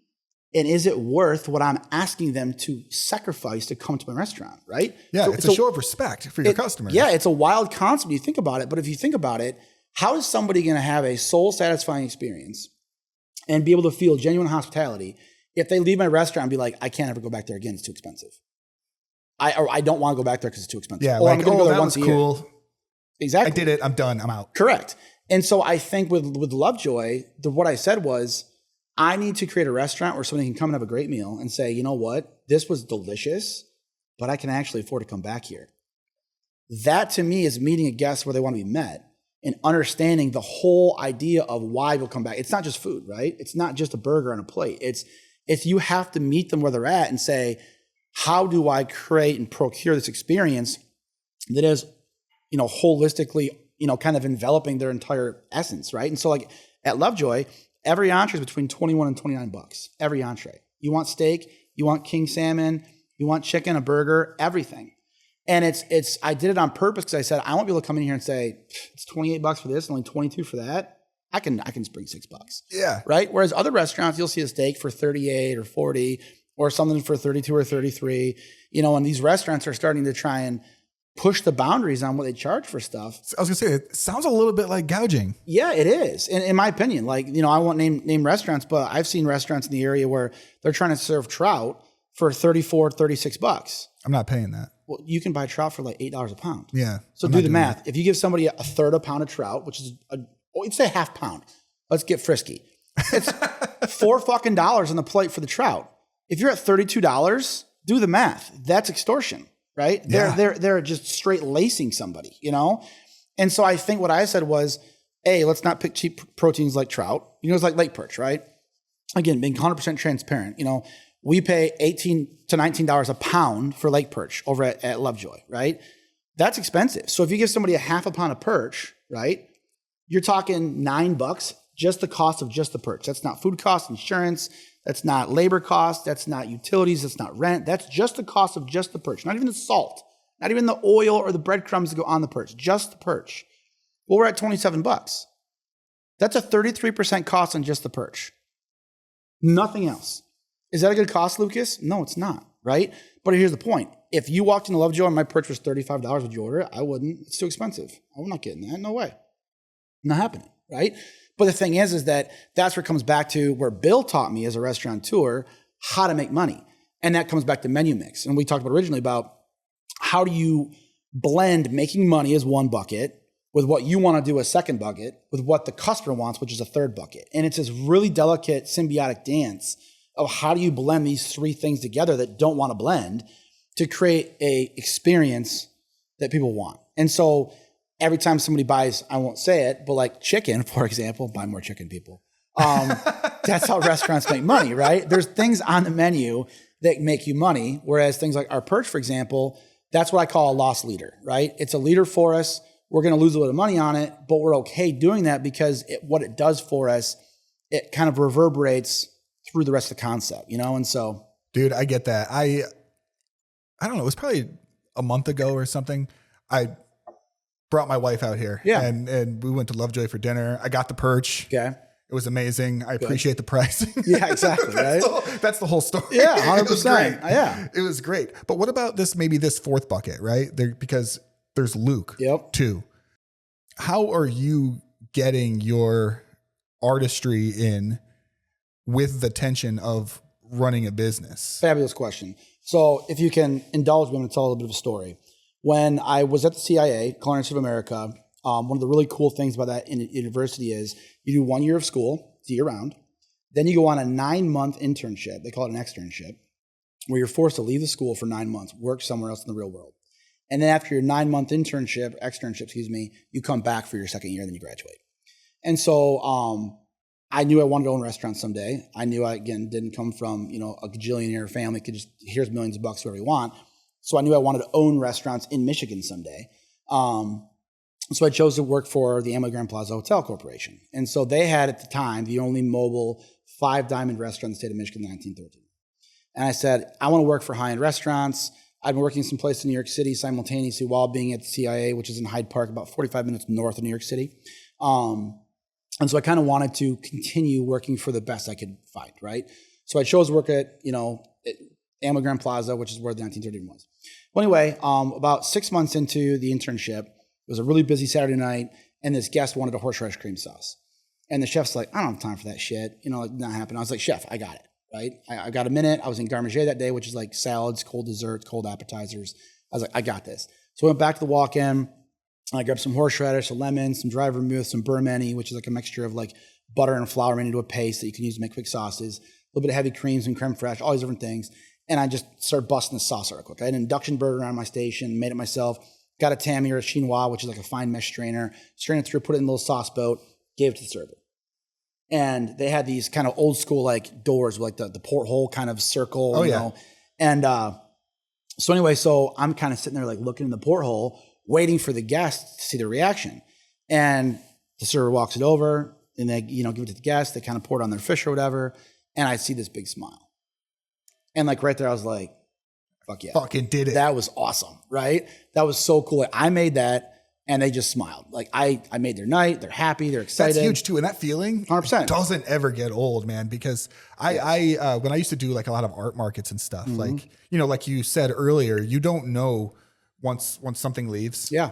and is it worth what I'm asking them to sacrifice to come to my restaurant, right? Yeah, so it's a show of respect for your customers. Yeah, it's a wild concept when you think about it. But if you think about it, how is somebody going to have a soul-satisfying experience and be able to feel genuine hospitality if they leave my restaurant and be like, I can't ever go back there again, it's too expensive. I don't want to go back there because it's too expensive. Yeah, or I'm going to go there once a year. Cool. Exactly. I did it. I'm done. I'm out. Correct. And so I think with Lovejoy, what I said was, I need to create a restaurant where somebody can come and have a great meal and say, you know what, this was delicious, but I can actually afford to come back here. That to me is meeting a guest where they want to be met and understanding the whole idea of why they'll come back. It's not just food, right? It's not just a burger on a plate. It's you have to meet them where they're at and say, how do I create and procure this experience that is, holistically, kind of enveloping their entire essence, right? And so like at Lovejoy, every entree is between $21 and $29. Every entree. You want steak, you want king salmon, you want chicken, a burger, everything. And it's I did it on purpose because I said I won't be able to come in here and say it's $28 for this and only $22 for that. I can bring $6. Yeah. Right? Whereas other restaurants, you'll see a steak for 38 or 40 or something for 32 or 33. And these restaurants are starting to try and push the boundaries on what they charge for stuff. I was gonna say, it sounds a little bit like gouging. Yeah, it is. In my opinion, like, I won't name restaurants, but I've seen restaurants in the area where they're trying to serve trout for $34, $36. I'm not paying that. Well, you can buy trout for like $8 a pound. Yeah. So do the math. If you give somebody a third a pound of trout, which is let's say half pound. Let's get frisky. It's $4 fucking on the plate for the trout. If you're at $32, do the math. That's extortion. Right? Yeah. They're just straight lacing somebody, And so I think what I said was, let's not pick cheap proteins like trout. It's like lake perch, right? Again, being 100% transparent. We pay $18 to $19 a pound for lake perch over at Lovejoy, right? That's expensive. So if you give somebody a half a pound of perch, right? You're talking $9, just the cost of just the perch. That's not food costs, insurance. That's not labor costs. That's not utilities. That's not rent. That's just the cost of just the perch. Not even the salt. Not even the oil or the breadcrumbs that go on the perch. Just the perch. Well, we're at $27. That's a 33% cost on just the perch. Nothing else. Is that a good cost, Lucas? No, it's not, right? But here's the point. If you walked into Lovejoy and my perch was $35, would you order it? I wouldn't. It's too expensive. I'm not getting that. No way. Not happening, right? But the thing is that's where it comes back to where Bill taught me as a restaurateur how to make money. And that comes back to menu mix. And we talked about originally about how do you blend making money as one bucket with what you want to do as second bucket with what the customer wants, which is a third bucket. And it's this really delicate symbiotic dance of how do you blend these three things together that don't want to blend to create a experience that people want. And so every time somebody buys, I won't say it, but like chicken, for example, buy more chicken, people. That's how restaurants make money, right? There's things on the menu that make you money. Whereas things like our perch, for example, that's what I call a loss leader, right? It's a leader for us. We're going to lose a little money on it, but we're okay doing that because what it does for us, it kind of reverberates through the rest of the concept, you know? And so, dude, I get that. I don't know. It was probably a month ago or something. I brought my wife out here, and we went to Lovejoy for dinner. I got the perch. okay. It was amazing. I appreciate the pricing. Yeah, exactly. Right. That's the whole story. Yeah. 100%. It was great. Yeah. It was great. But what about this fourth bucket, right? Because there's Luke too. How are you getting your artistry in with the tension of running a business? Fabulous question. So if you can indulge me, I'm going to tell a little bit of a story. When I was at the CIA, Culinary Institute of America, one of the really cool things about that university is you do 1 year of school, it's year round. Then you go on a 9-month internship. They call it an externship, where you're forced to leave the school for 9 months, work somewhere else in the real world. And then after your 9-month externship, you come back for your second year, and then you graduate. And so I knew I wanted to own restaurants someday. I knew I, again, didn't come from, a gajillionaire family, could just, here's millions of bucks, whatever you want. So I knew I wanted to own restaurants in Michigan someday. So I chose to work for the Amway Grand Plaza Hotel Corporation. And so they had at the time the only mobile 5-diamond restaurant in the state of Michigan in 1913. And I said, I want to work for high-end restaurants. I've been working some place in New York City simultaneously while being at the CIA, which is in Hyde Park, about 45 minutes north of New York City. And so I kind of wanted to continue working for the best I could find, right? So I chose to work at, Amway Grand Plaza, which is where the 1913 was. Well, anyway, about 6 months into the internship, it was a really busy Saturday night, and this guest wanted a horseradish cream sauce. And the chef's like, I don't have time for that shit. Not happening. I was like, chef, I got it, right? I got a minute. I was in Garde Manger that day, which is like salads, cold desserts, cold appetizers. I was like, I got this. So I went back to the walk-in. I grabbed some horseradish, a lemon, some dry vermouth, some burmany, which is like a mixture of like butter and flour made into a paste that you can use to make quick sauces, a little bit of heavy creams and creme fraiche, all these different things. And I just started busting the sauce real quick. I had an induction burner on my station, made it myself. Got a Tammy or a chinois, which is like a fine mesh strainer, strained it through, put it in a little sauce boat, gave it to the server. And they had these kind of old school like doors with like the porthole kind of circle, you know. And so anyway, so I'm kind of sitting there like looking in the porthole, waiting for the guests to see their reaction. And the server walks it over and they, give it to the guests. They kind of pour it on their fish or whatever. And I see this big smile. And like right there, I was like, fuck yeah. Fucking did it. That was awesome, right? That was so cool. Like, I made that and they just smiled. Like I made their night. They're happy. They're excited. That's huge too. And that feeling 100% doesn't ever get old, man, because I when I used to do like a lot of art markets and stuff, like, like you said earlier, you don't know once something leaves. Yeah.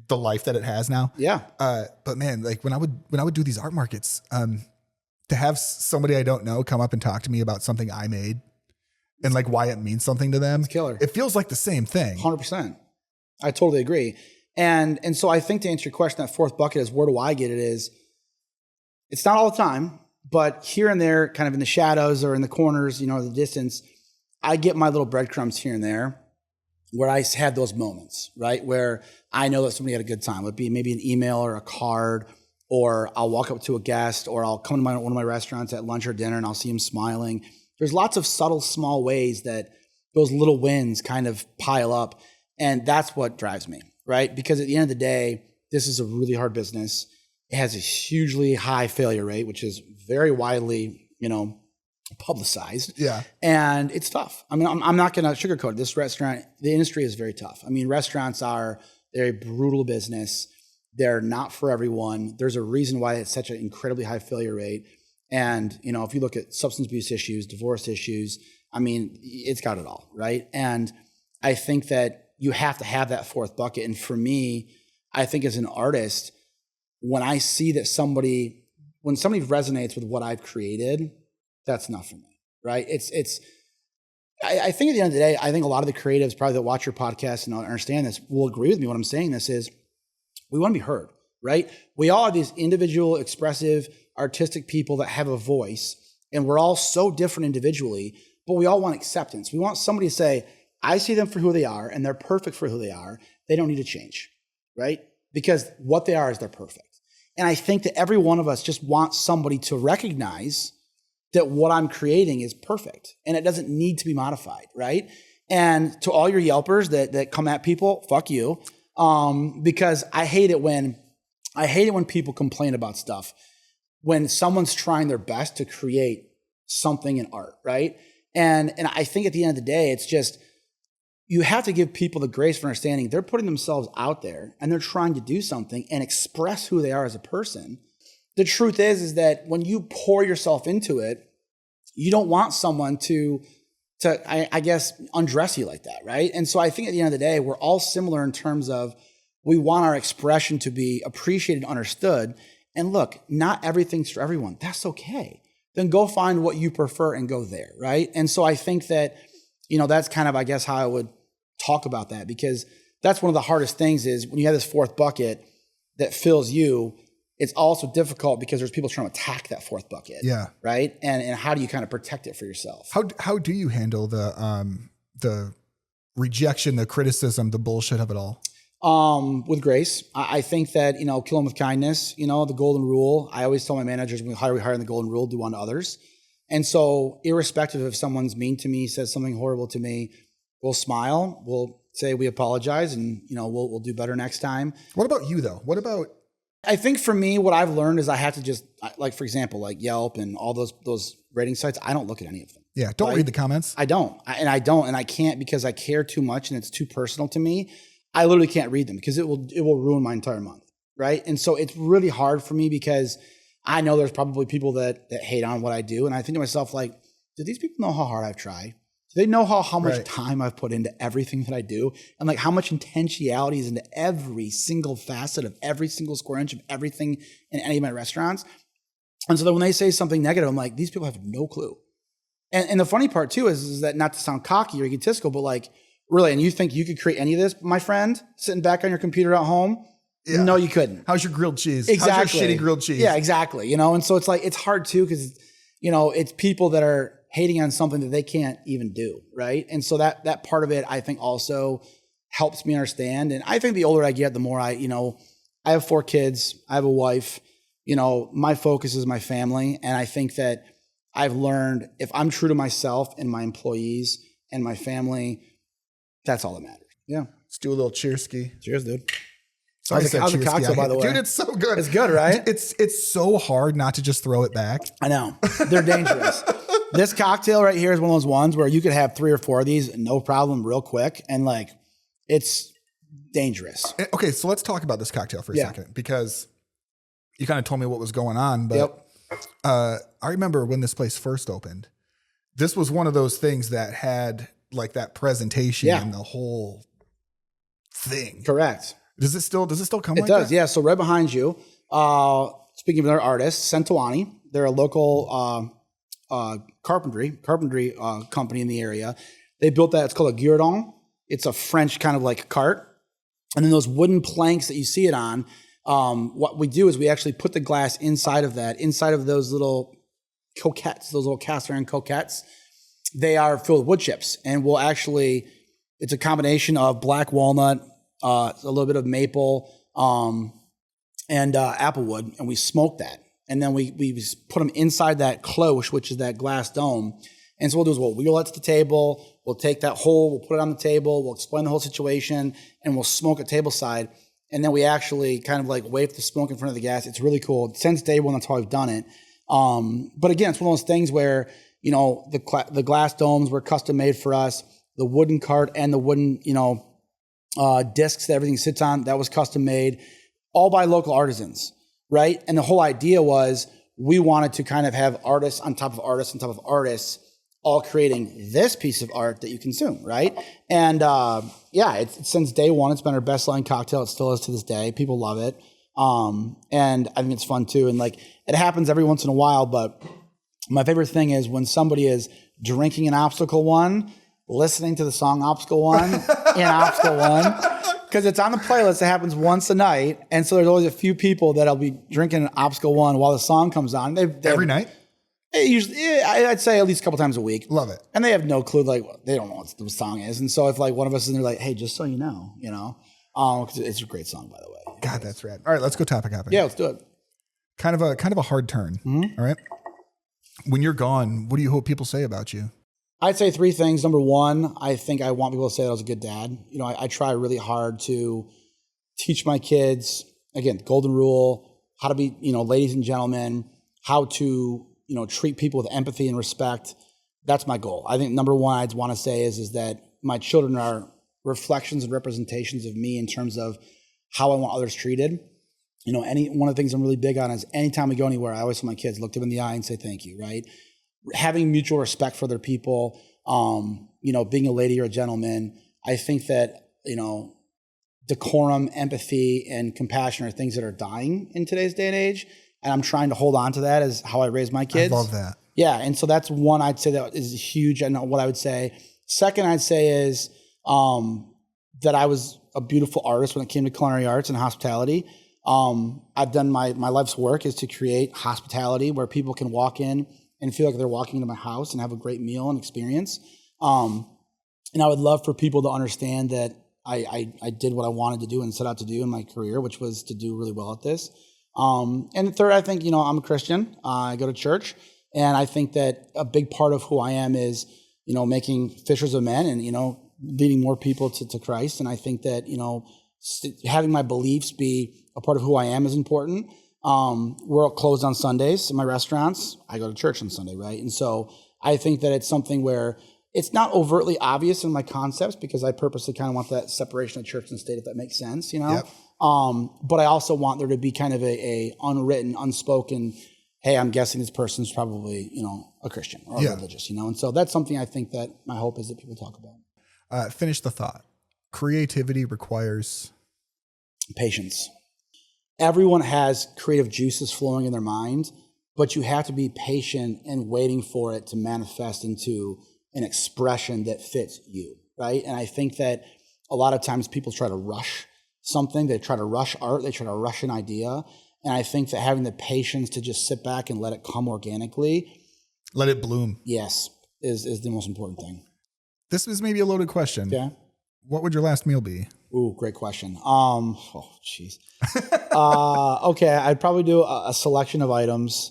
The life that it has now. Yeah. But man, like when I would do these art markets, to have somebody I don't know come up and talk to me about something I made and like why it means something to them. It's killer. It feels like the same thing. 100%. I totally agree. And so I think to answer your question, that fourth bucket is where do I get it is it's not all the time, but here and there, kind of in the shadows or in the corners, the distance, I get my little breadcrumbs here and there where I have those moments, right? Where I know that somebody had a good time. It would be maybe an email or a card, or I'll walk up to a guest, or I'll come to one of my restaurants at lunch or dinner and I'll see him smiling. There's lots of subtle, small ways that those little wins kind of pile up. And that's what drives me, right? Because at the end of the day, this is a really hard business. It has a hugely high failure rate, which is very widely, publicized. Yeah. And it's tough. I mean, I'm not going to sugarcoat it. This restaurant, the industry is very tough. I mean, restaurants they're a brutal business. They're not for everyone. There's a reason why it's such an incredibly high failure rate. And, if you look at substance abuse issues, divorce issues, I mean, it's got it all, right? And I think that you have to have that fourth bucket. And for me, I think as an artist, when I see that when somebody resonates with what I've created, that's enough for me, right? I think at the end of the day, I think a lot of the creatives probably that watch your podcast and understand this will agree with me when I'm saying this is we want to be heard, right? We all are these individual, expressive, artistic people that have a voice, and we're all so different individually, but we all want acceptance. We want somebody to say, I see them for who they are, and they're perfect for who they are. They don't need to change, right? Because what they are is they're perfect. And I think that every one of us just wants somebody to recognize that what I'm creating is perfect and it doesn't need to be modified, right? And to all your Yelpers that come at people, fuck you. Because I hate it when people complain about stuff when someone's trying their best to create something in art, right? And I think at the end of the day, it's just, you have to give people the grace for understanding they're putting themselves out there and they're trying to do something and express who they are as a person. The truth is that when you pour yourself into it, you don't want someone to I guess, undress you like that, right? And so I think at the end of the day, we're all similar in terms of we want our expression to be appreciated and understood. And look, not everything's for everyone. That's okay. Then go find what you prefer and go there, right? And so I think that, that's kind of, I guess, how I would talk about that, because that's one of the hardest things is when you have this fourth bucket that fills you, it's also difficult because there's people trying to attack that fourth bucket. Yeah. Right. And how do you kind of protect it for yourself? How do you handle the rejection, the criticism, the bullshit of it all? With grace. I think that, kill them with kindness, the golden rule. I always tell my managers, we hire in the golden rule, do unto others. And so irrespective if someone's mean to me, says something horrible to me, we'll smile, we'll say we apologize, and, we'll do better next time. What about you though? I think for me, what I've learned is I have to just, like, for example, like Yelp and all those rating sites, I don't look at any of them. Yeah. Don't read the comments. I don't. And I can't because I care too much and it's too personal to me. I literally can't read them because it will ruin my entire month. Right. And so it's really hard for me because I know there's probably people that hate on what I do. And I think to myself, like, do these people know how hard I've tried? Do they know how much time I've put into everything that I do? And like how much intentionality is into every single facet of every single square inch of everything in any of my restaurants? And so then when they say something negative, I'm like, these people have no clue. And the funny part too is that, not to sound cocky or egotistical, but like, really, and you think you could create any of this, my friend, sitting back on your computer at home? Yeah. No, you couldn't. How's your grilled cheese? Exactly. How's your shitty grilled cheese? Yeah, exactly. And so it's like, it's hard too, because, it's people that are hating on something that they can't even do, right? And so that part of it, I think, also helps me understand. And I think the older I get, the more I have 4 kids, I have a wife, my focus is my family. And I think that I've learned if I'm true to myself and my employees and my family, that's all that matters. Yeah. Let's do a little cheers ski. Cheers, dude. How's the cocktail, by the way? Dude, it's so good. It's good, right? It's so hard not to just throw it back. I know. They're dangerous. This cocktail right here is one of those ones where you could have 3 or 4 of these, no problem, real quick. And like, it's dangerous. Okay, so let's talk about this cocktail for a second, because you kind of told me what was going on. But I remember when this place first opened, this was one of those things that had like that presentation and the whole thing. Correct. Does it still come? It does. Yeah. So right behind you, speaking of their artists, Centoani, they're a local carpentry company in the area. They built that. It's called a guerdon. It's a French kind of like cart. And then those wooden planks that you see it on, what we do is we actually put the glass inside of those little coquettes, those little cast iron coquettes. They are filled with wood chips, and it's a combination of black walnut, a little bit of maple, and applewood, and we smoke that. And then we put them inside that cloche, which is that glass dome. And so we'll do is we'll wheel that to the table. We'll take that whole, we'll put it on the table. We'll explain the whole situation, and we'll smoke at table side. And then we actually kind of like wave the smoke in front of the gas. It's really cool. Since day one, that's how I've done it. But again, it's one of those things where, the glass domes were custom made for us. The wooden cart and the wooden, discs that everything sits on, that was custom made, all by local artisans, right? And the whole idea was we wanted to kind of have artists on top of artists on top of artists, all creating this piece of art that you consume, right? And it's since day one, it's been our best-selling cocktail. It still is to this day. People love it. And I think it's fun too. And like, it happens every once in a while, but my favorite thing is when somebody is drinking an Obstacle One, listening to the song Obstacle One in Obstacle One, because it's on the playlist. It happens once a night. And so there's always a few people that'll be drinking an Obstacle One while the song comes on. Every night? Usually, I'd say at least a couple times a week. Love it. And they have no clue, like, they don't know what the song is. And so if like one of us is in there like, hey, just so you know, 'Cause it's a great song, by the way. God, that's rad. All right, let's go topic hopping. Yeah, let's do it. Kind of a hard turn. All right. When you're gone, what do you hope people say about you? I'd say 3 things. Number 1, I think I want people to say that I was a good dad. You know, I try really hard to teach my kids, again, golden rule, how to be, you know, ladies and gentlemen, how to, you know, treat people with empathy and respect. That's my goal. I think number 1 I'd want to say is that my children are reflections and representations of me in terms of how I want others treated. You know, one of the things I'm really big on is anytime we go anywhere, I always tell my kids, look them in the eye and say thank you, right? Having mutual respect for other people, you know, being a lady or a gentleman. I think that, you know, decorum, empathy, and compassion are things that are dying in today's day and age. And I'm trying to hold on to that as how I raise my kids. I love that. Yeah. And so that's one I'd say that is huge. I know what I would say. Second, I'd say is that I was a beautiful artist when it came to culinary arts and hospitality. I've done my life's work is to create hospitality where people can walk in and feel like they're walking into my house and have a great meal and experience. And I would love for people to understand that I did what I wanted to do and set out to do in my career, which was to do really well at this. And third, I think, you know, I'm a Christian. I go to church, and I think that a big part of who I am is, you know, making fishers of men and, you know, leading more people to Christ. And I think that, you know, having my beliefs be a part of who I am is important. We're closed on Sundays in my restaurants. I go to church on Sunday, right? And so I think that it's something where it's not overtly obvious in my concepts because I purposely kind of want that separation of church and state, if that makes sense, you know? Yep. But I also want there to be kind of a unwritten, unspoken, hey, I'm guessing this person's probably, you know, a Christian or religious, you know? And so that's something I think that my hope is that people talk about. Finish the thought. Creativity requires patience. Everyone has creative juices flowing in their mind, but you have to be patient and waiting for it to manifest into an expression that fits you, right? And I think that a lot of times people try to rush something. They try to rush art. They try to rush an idea. And I think that having the patience to just sit back and let it come organically. Let it bloom. Yes, is the most important thing. This is maybe a loaded question. Yeah. What would your last meal be? Ooh, great question. Okay, I'd probably do a selection of items.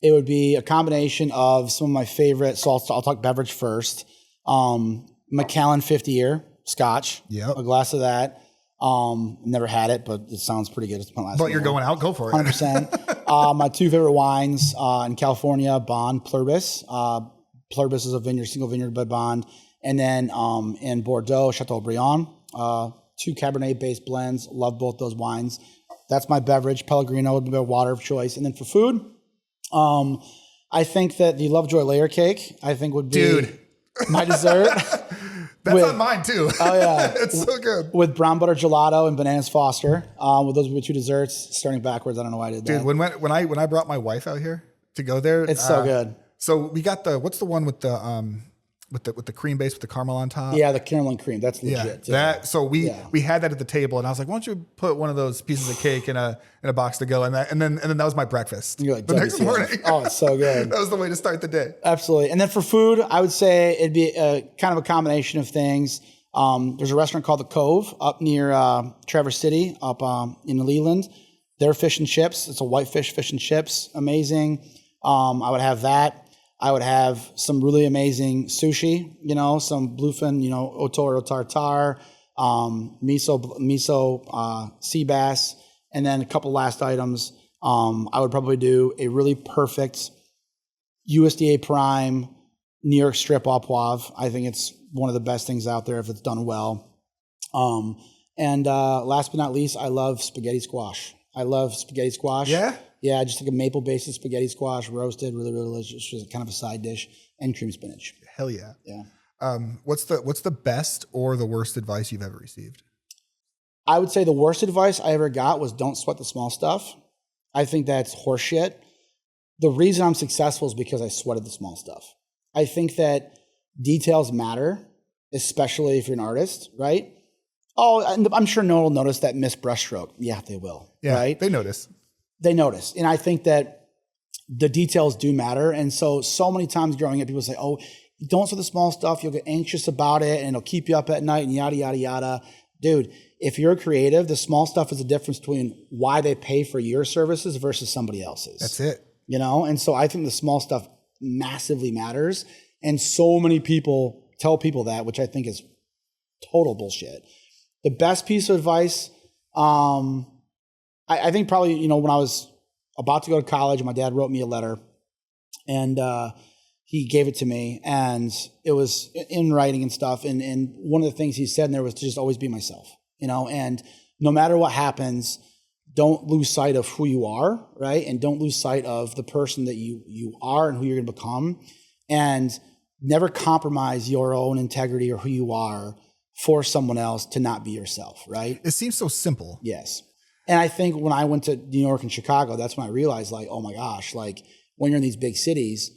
It would be a combination of some of my favorite. So I'll talk beverage first. Macallan 50-year Scotch. Yep. A glass of that. Never had it, but it sounds pretty good. It's my last. But you're going out. Go for it. 100%. My 2 favorite wines in California: Bond, Pluribus. Pluribus is a vineyard, single vineyard by Bond. And then in Bordeaux, Chateaubriand, 2 Cabernet-based blends. Love both those wines. That's my beverage. Pellegrino would be my water of choice. And then for food, I think that the Lovejoy layer cake, I think would be my dessert. That's on mine too. Oh yeah, it's so good. With brown butter gelato and bananas Foster. With those would be 2 desserts. Starting backwards, I don't know why I did that. Dude, when I brought my wife out here to go there, it's so good. So we got what's the one with the cream base with the caramel on top? Yeah, the caramel and cream. That's legit. Yeah. So we had that at the table, and I was like, "Why don't you put one of those pieces of cake in a box to go?" And then that was my breakfast. You're like, the next morning. Oh, it's so good. That was the way to start the day. Absolutely. And then for food, I would say it'd be kind of a combination of things. There's a restaurant called The Cove up near Traverse City, up in Leland. Their fish and chips. It's a whitefish fish and chips. Amazing. I would have that. I would have some really amazing sushi, you know, some bluefin, you know, otoro tartar, miso sea bass, and then a couple last items. I would probably do a really perfect USDA prime New York strip au poivre. I think it's one of the best things out there if it's done well. And last but not least, I love spaghetti squash. I love spaghetti squash. Yeah? Yeah, just like a maple-based spaghetti squash, roasted, really, really delicious. Just kind of a side dish, and cream spinach. Hell yeah. Yeah. What's the best or the worst advice you've ever received? I would say the worst advice I ever got was don't sweat the small stuff. I think that's horseshit. The reason I'm successful is because I sweated the small stuff. I think that details matter, especially if you're an artist, right? Oh, I'm sure no one will notice that missed brushstroke. Yeah, they will. Yeah, right? They notice. They notice. And I think that the details do matter. And so many times growing up, people say, oh, don't sweat the small stuff. You'll get anxious about it and it'll keep you up at night and yada, yada, yada. dude, if you're a creative, the small stuff is the difference between why they pay for your services versus somebody else's. That's it. You know? And so I think the small stuff massively matters. And so many people tell people that, which I think is total bullshit. The best piece of advice, I think probably, you know, when I was about to go to college, my dad wrote me a letter and he gave it to me and it was in writing and stuff. And one of the things he said in there was to just always be myself, you know, and no matter what happens, don't lose sight of who you are, right? And don't lose sight of the person that you are and who you're going to become. And never compromise your own integrity or who you are for someone else to not be yourself, right? It seems so simple. Yes. And I think when I went to New York and Chicago, that's when I realized, like, oh my gosh, like when you're in these big cities,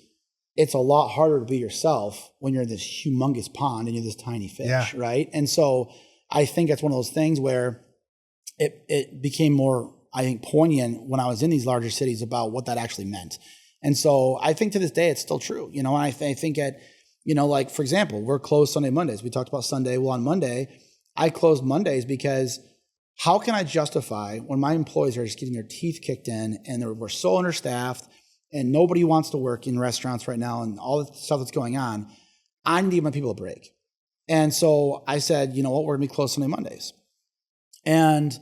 it's a lot harder to be yourself when you're in this humongous pond and you're this tiny fish, right? And so I think that's one of those things where it became more, I think, poignant when I was in these larger cities about what that actually meant. And so I think to this day, it's still true, you know, and I think you know, like, for example, we're closed Sunday, Mondays. We talked about Sunday. Well, on Monday, I closed Mondays because how can I justify when my employees are just getting their teeth kicked in and we're so understaffed and nobody wants to work in restaurants right now and all the stuff that's going on, I need my people a break. And so I said, you know what, we're going to be closed Sunday, Mondays. And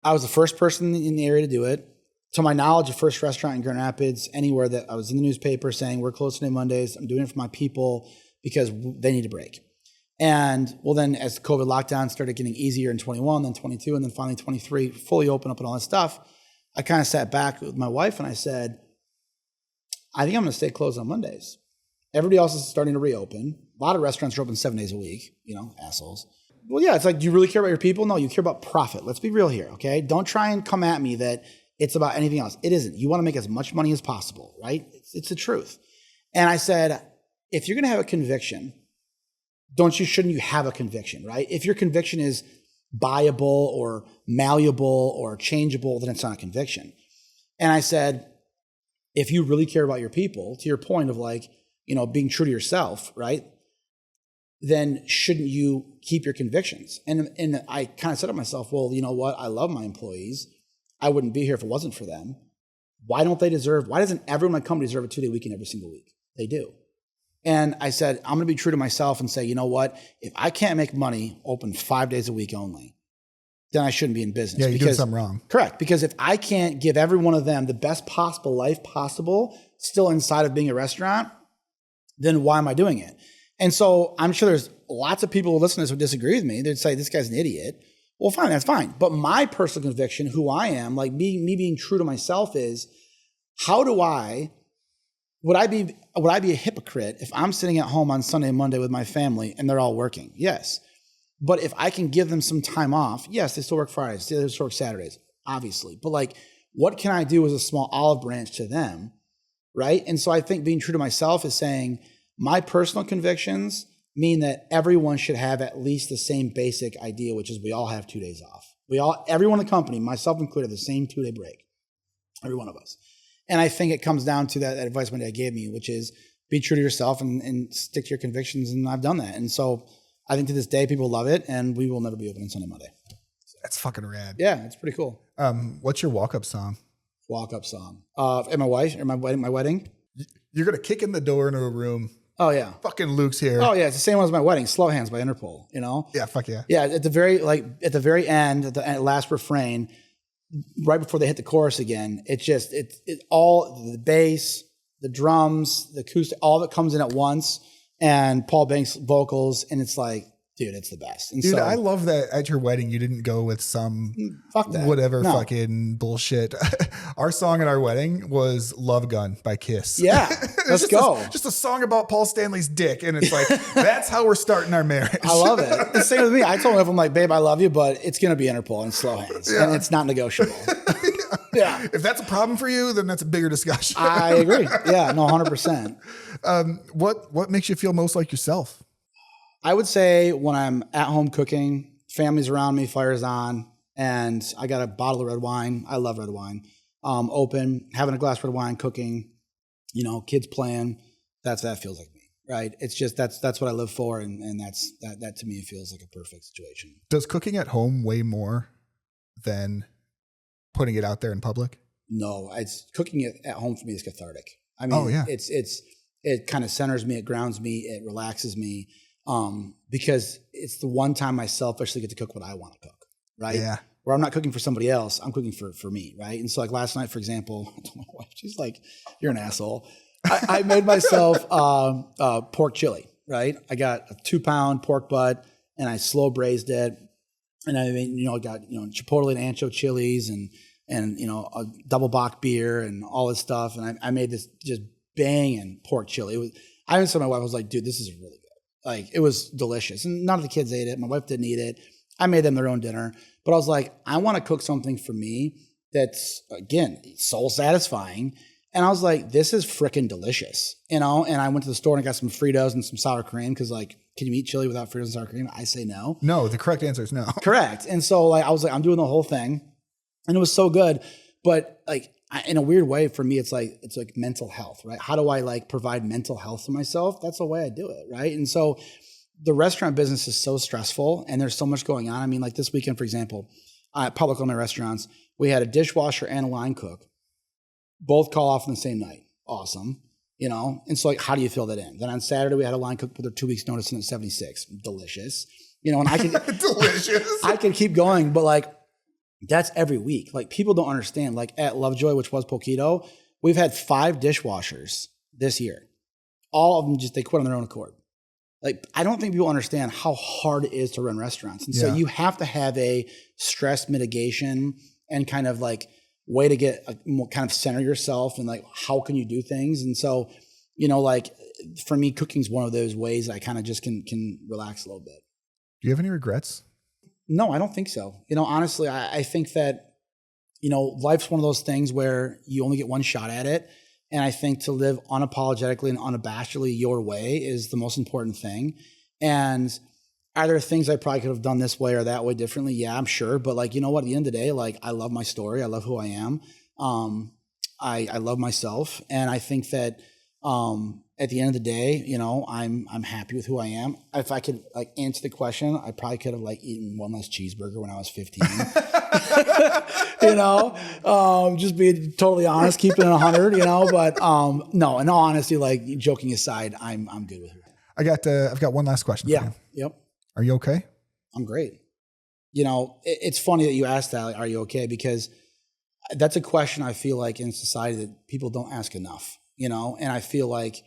I was the first person in the area to do it. To my knowledge, the first restaurant in Grand Rapids, anywhere that I was in the newspaper saying we're closed Sunday, Mondays. I'm doing it for my people because they need a break. And well, then as the COVID lockdown started getting easier in 21, then 22, and then finally 23, fully open up and all that stuff, I kind of sat back with my wife and I said, I think I'm going to stay closed on Mondays. Everybody else is starting to reopen. A lot of restaurants are open 7 days a week, you know, assholes. Well, yeah, it's like, do you really care about your people? No, you care about profit. Let's be real here, okay? Don't try and come at me that it's about anything else. It isn't. You want to make as much money as possible, right? It's the truth. And I said, if you're going to have a conviction, shouldn't you have a conviction, right? If your conviction is buyable or malleable or changeable, then it's not a conviction. And I said, if you really care about your people, to your point of like, you know, being true to yourself, right? Then shouldn't you keep your convictions? And I kind of said to myself, well, you know what? I love my employees. I wouldn't be here if it wasn't for them. Why doesn't everyone in my company deserve a 2-day weekend every single week? They do. And I said, I'm going to be true to myself and say, you know what? If I can't make money open 5 days a week only, then I shouldn't be in business. Yeah, you're doing something wrong. Correct. Because if I can't give every one of them the best possible life possible, still inside of being a restaurant, then why am I doing it? And so I'm sure there's lots of people who listen to this who disagree with me. They'd say, this guy's an idiot. Well, fine, that's fine. But my personal conviction, who I am, like me being true to myself is, would I be a hypocrite if I'm sitting at home on Sunday and Monday with my family and they're all working? Yes. But if I can give them some time off, yes, they still work Fridays, they still work Saturdays, obviously. But like, what can I do as a small olive branch to them, right? And so I think being true to myself is saying my personal convictions mean that everyone should have at least the same basic idea, which is we all have 2 days off. Everyone in the company, myself included, have the same 2-day break. Every one of us. And I think it comes down to that advice my dad gave me, which is be true to yourself and stick to your convictions. And I've done that. And so I think to this day, people love it, and we will never be open on Sunday, Monday. That's fucking rad. Yeah, it's pretty cool. What's your walk-up song? Walk-up song. At my wife, or my wedding. You're going to kick in the door into a room. Oh, yeah. Fucking Luke's here. Oh, yeah. It's the same one as my wedding. Slow Hands by Interpol, you know? Yeah, fuck yeah. Yeah, at the very end, at the last refrain, right before they hit the chorus again, it's all the bass, the drums, the acoustic, all of it comes in at once, and Paul Banks' vocals, and it's like, dude, it's the best. And dude, I love that at your wedding you didn't go with some fucking bullshit. Our song at our wedding was Love Gun by Kiss. Yeah, let's go. Just a song about Paul Stanley's dick, and it's like, that's how we're starting our marriage. I love it. The same with me. I told him, I'm like, babe, I love you, but it's going to be Interpol and Slow Hands, and it's not negotiable. Yeah. If that's a problem for you, then that's a bigger discussion. I agree. Yeah, no, 100%. What makes you feel most like yourself? I would say when I'm at home cooking, family's around me, fire's on, and I got a bottle of red wine. I love red wine. Open, having a glass of red wine, cooking, you know, kids playing. That feels like me, right? It's just that's what I live for, and that to me feels like a perfect situation. Does cooking at home weigh more than putting it out there in public? No, it's cooking it at home for me is cathartic. I mean, it kind of centers me, it grounds me, it relaxes me, because it's the one time I selfishly get to cook what I want to cook, right? Yeah. Where I'm not cooking for somebody else, I'm cooking for me, right? And so like last night, for example, I told my wife, she's like, "You're an asshole." I made myself pork chili, right? I got a 2-pound pork butt and I slow braised it, and I made, got chipotle and ancho chilies and a double bock beer and all this stuff, and I made this just banging pork chili. I even said to my wife, I was like, "Dude, this is really good." Like, it was delicious, and none of the kids ate it. My wife didn't eat it. I made them their own dinner, but I was like, I want to cook something for me that's, again, soul satisfying. And I was like, this is freaking delicious, and I went to the store and I got some Fritos and some sour cream, because like, can you eat chili without Fritos and sour cream? I say no. No, the correct answer is no. Correct. And so like, I was like, I'm doing the whole thing, and it was so good. But like, in a weird way, for me, it's like mental health, right? How do I like provide mental health to myself? That's the way I do it, right? And so the restaurant business is so stressful, and there's so much going on. I mean, like this weekend, for example, at public on my restaurants, we had a dishwasher and a line cook both call off on the same night. Awesome. And so like, how do you fill that in? Then on Saturday, we had a line cook with their 2 weeks notice in at 76. Delicious. And I can, delicious. I can keep going, but like, that's every week. Like, people don't understand, like at Lovejoy, which was Poquito, we've had 5 dishwashers this year. All of them they quit on their own accord. Like, I don't think people understand how hard it is to run restaurants. And so you have to have a stress mitigation and kind of like way to get kind of center yourself, and like, how can you do things? And so, like for me, cooking's one of those ways I kind of just can relax a little bit. Do you have any regrets? No, I don't think so. Honestly, I think that, life's one of those things where you only get one shot at it. And I think to live unapologetically and unabashedly your way is the most important thing. And are there things I probably could have done this way or that way differently? Yeah, I'm sure. But like, you know what? At the end of the day, like, I love my story. I love who I am. I love myself. And I think that at the end of the day, I'm happy with who I am. If I could like answer the question, I probably could have like eaten one less cheeseburger when I was 15. Just being totally honest, keeping it 100, but no, in all honesty, like joking aside, I'm good with it. I've got one last question. Yeah. Yep. Are you okay? I'm great. It's funny that you asked that, like, are you okay? Because that's a question I feel like in society that people don't ask enough, and I feel like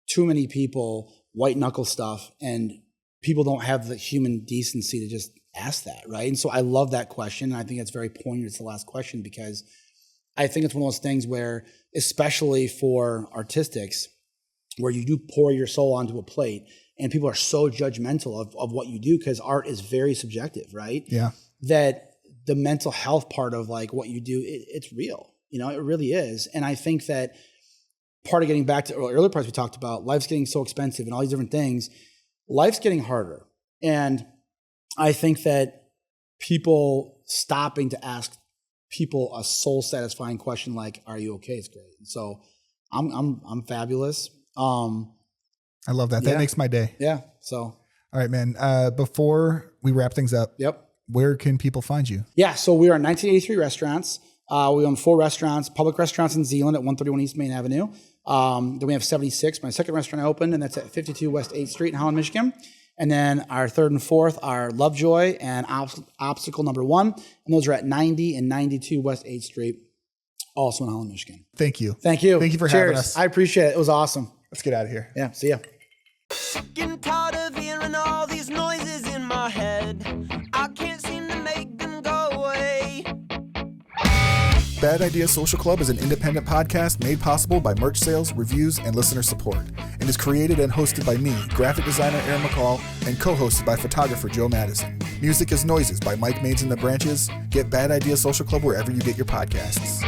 too many people white knuckle stuff, and people don't have the human decency to just ask that, right? And so I love that question. And I think it's very poignant. It's the last question, because I think it's one of those things where, especially for artistics, where you do pour your soul onto a plate, and people are so judgmental of what you do, because art is very subjective, right? Yeah. That the mental health part of like what you do, it's real, it really is. And I think that part of getting back to earlier parts we talked about, life's getting so expensive and all these different things, life's getting harder. And I think that people stopping to ask people a soul satisfying question like, are you okay? It's great. So I'm fabulous. I love that. That makes my day. Yeah. So, all right, man. Before we wrap things up, where can people find you? Yeah. So we are at 1983 restaurants. We own 4 restaurants, public restaurants in Zeeland at 131 East Main Avenue. Then we have 76, my second restaurant I opened, and that's at 52 West 8th Street in Holland, Michigan. And then our third and fourth are Lovejoy and Obstacle number 1. And those are at 90 and 92 West 8th Street, also in Holland, Michigan. Thank you. Thank you. Thank you for having us. I appreciate it. It was awesome. Let's get out of here. Yeah. See ya. Sick and tired of hearing all these noises in my head. I can't seem to make them go away. Bad Idea Social Club is an independent podcast made possible by merch sales, reviews, and listener support, and is created and hosted by me, graphic designer Aaron McCall, and co-hosted by photographer Joe Matteson. Music is Noises by Mike Mades in the Branches. Get Bad Idea Social Club wherever you get your podcasts.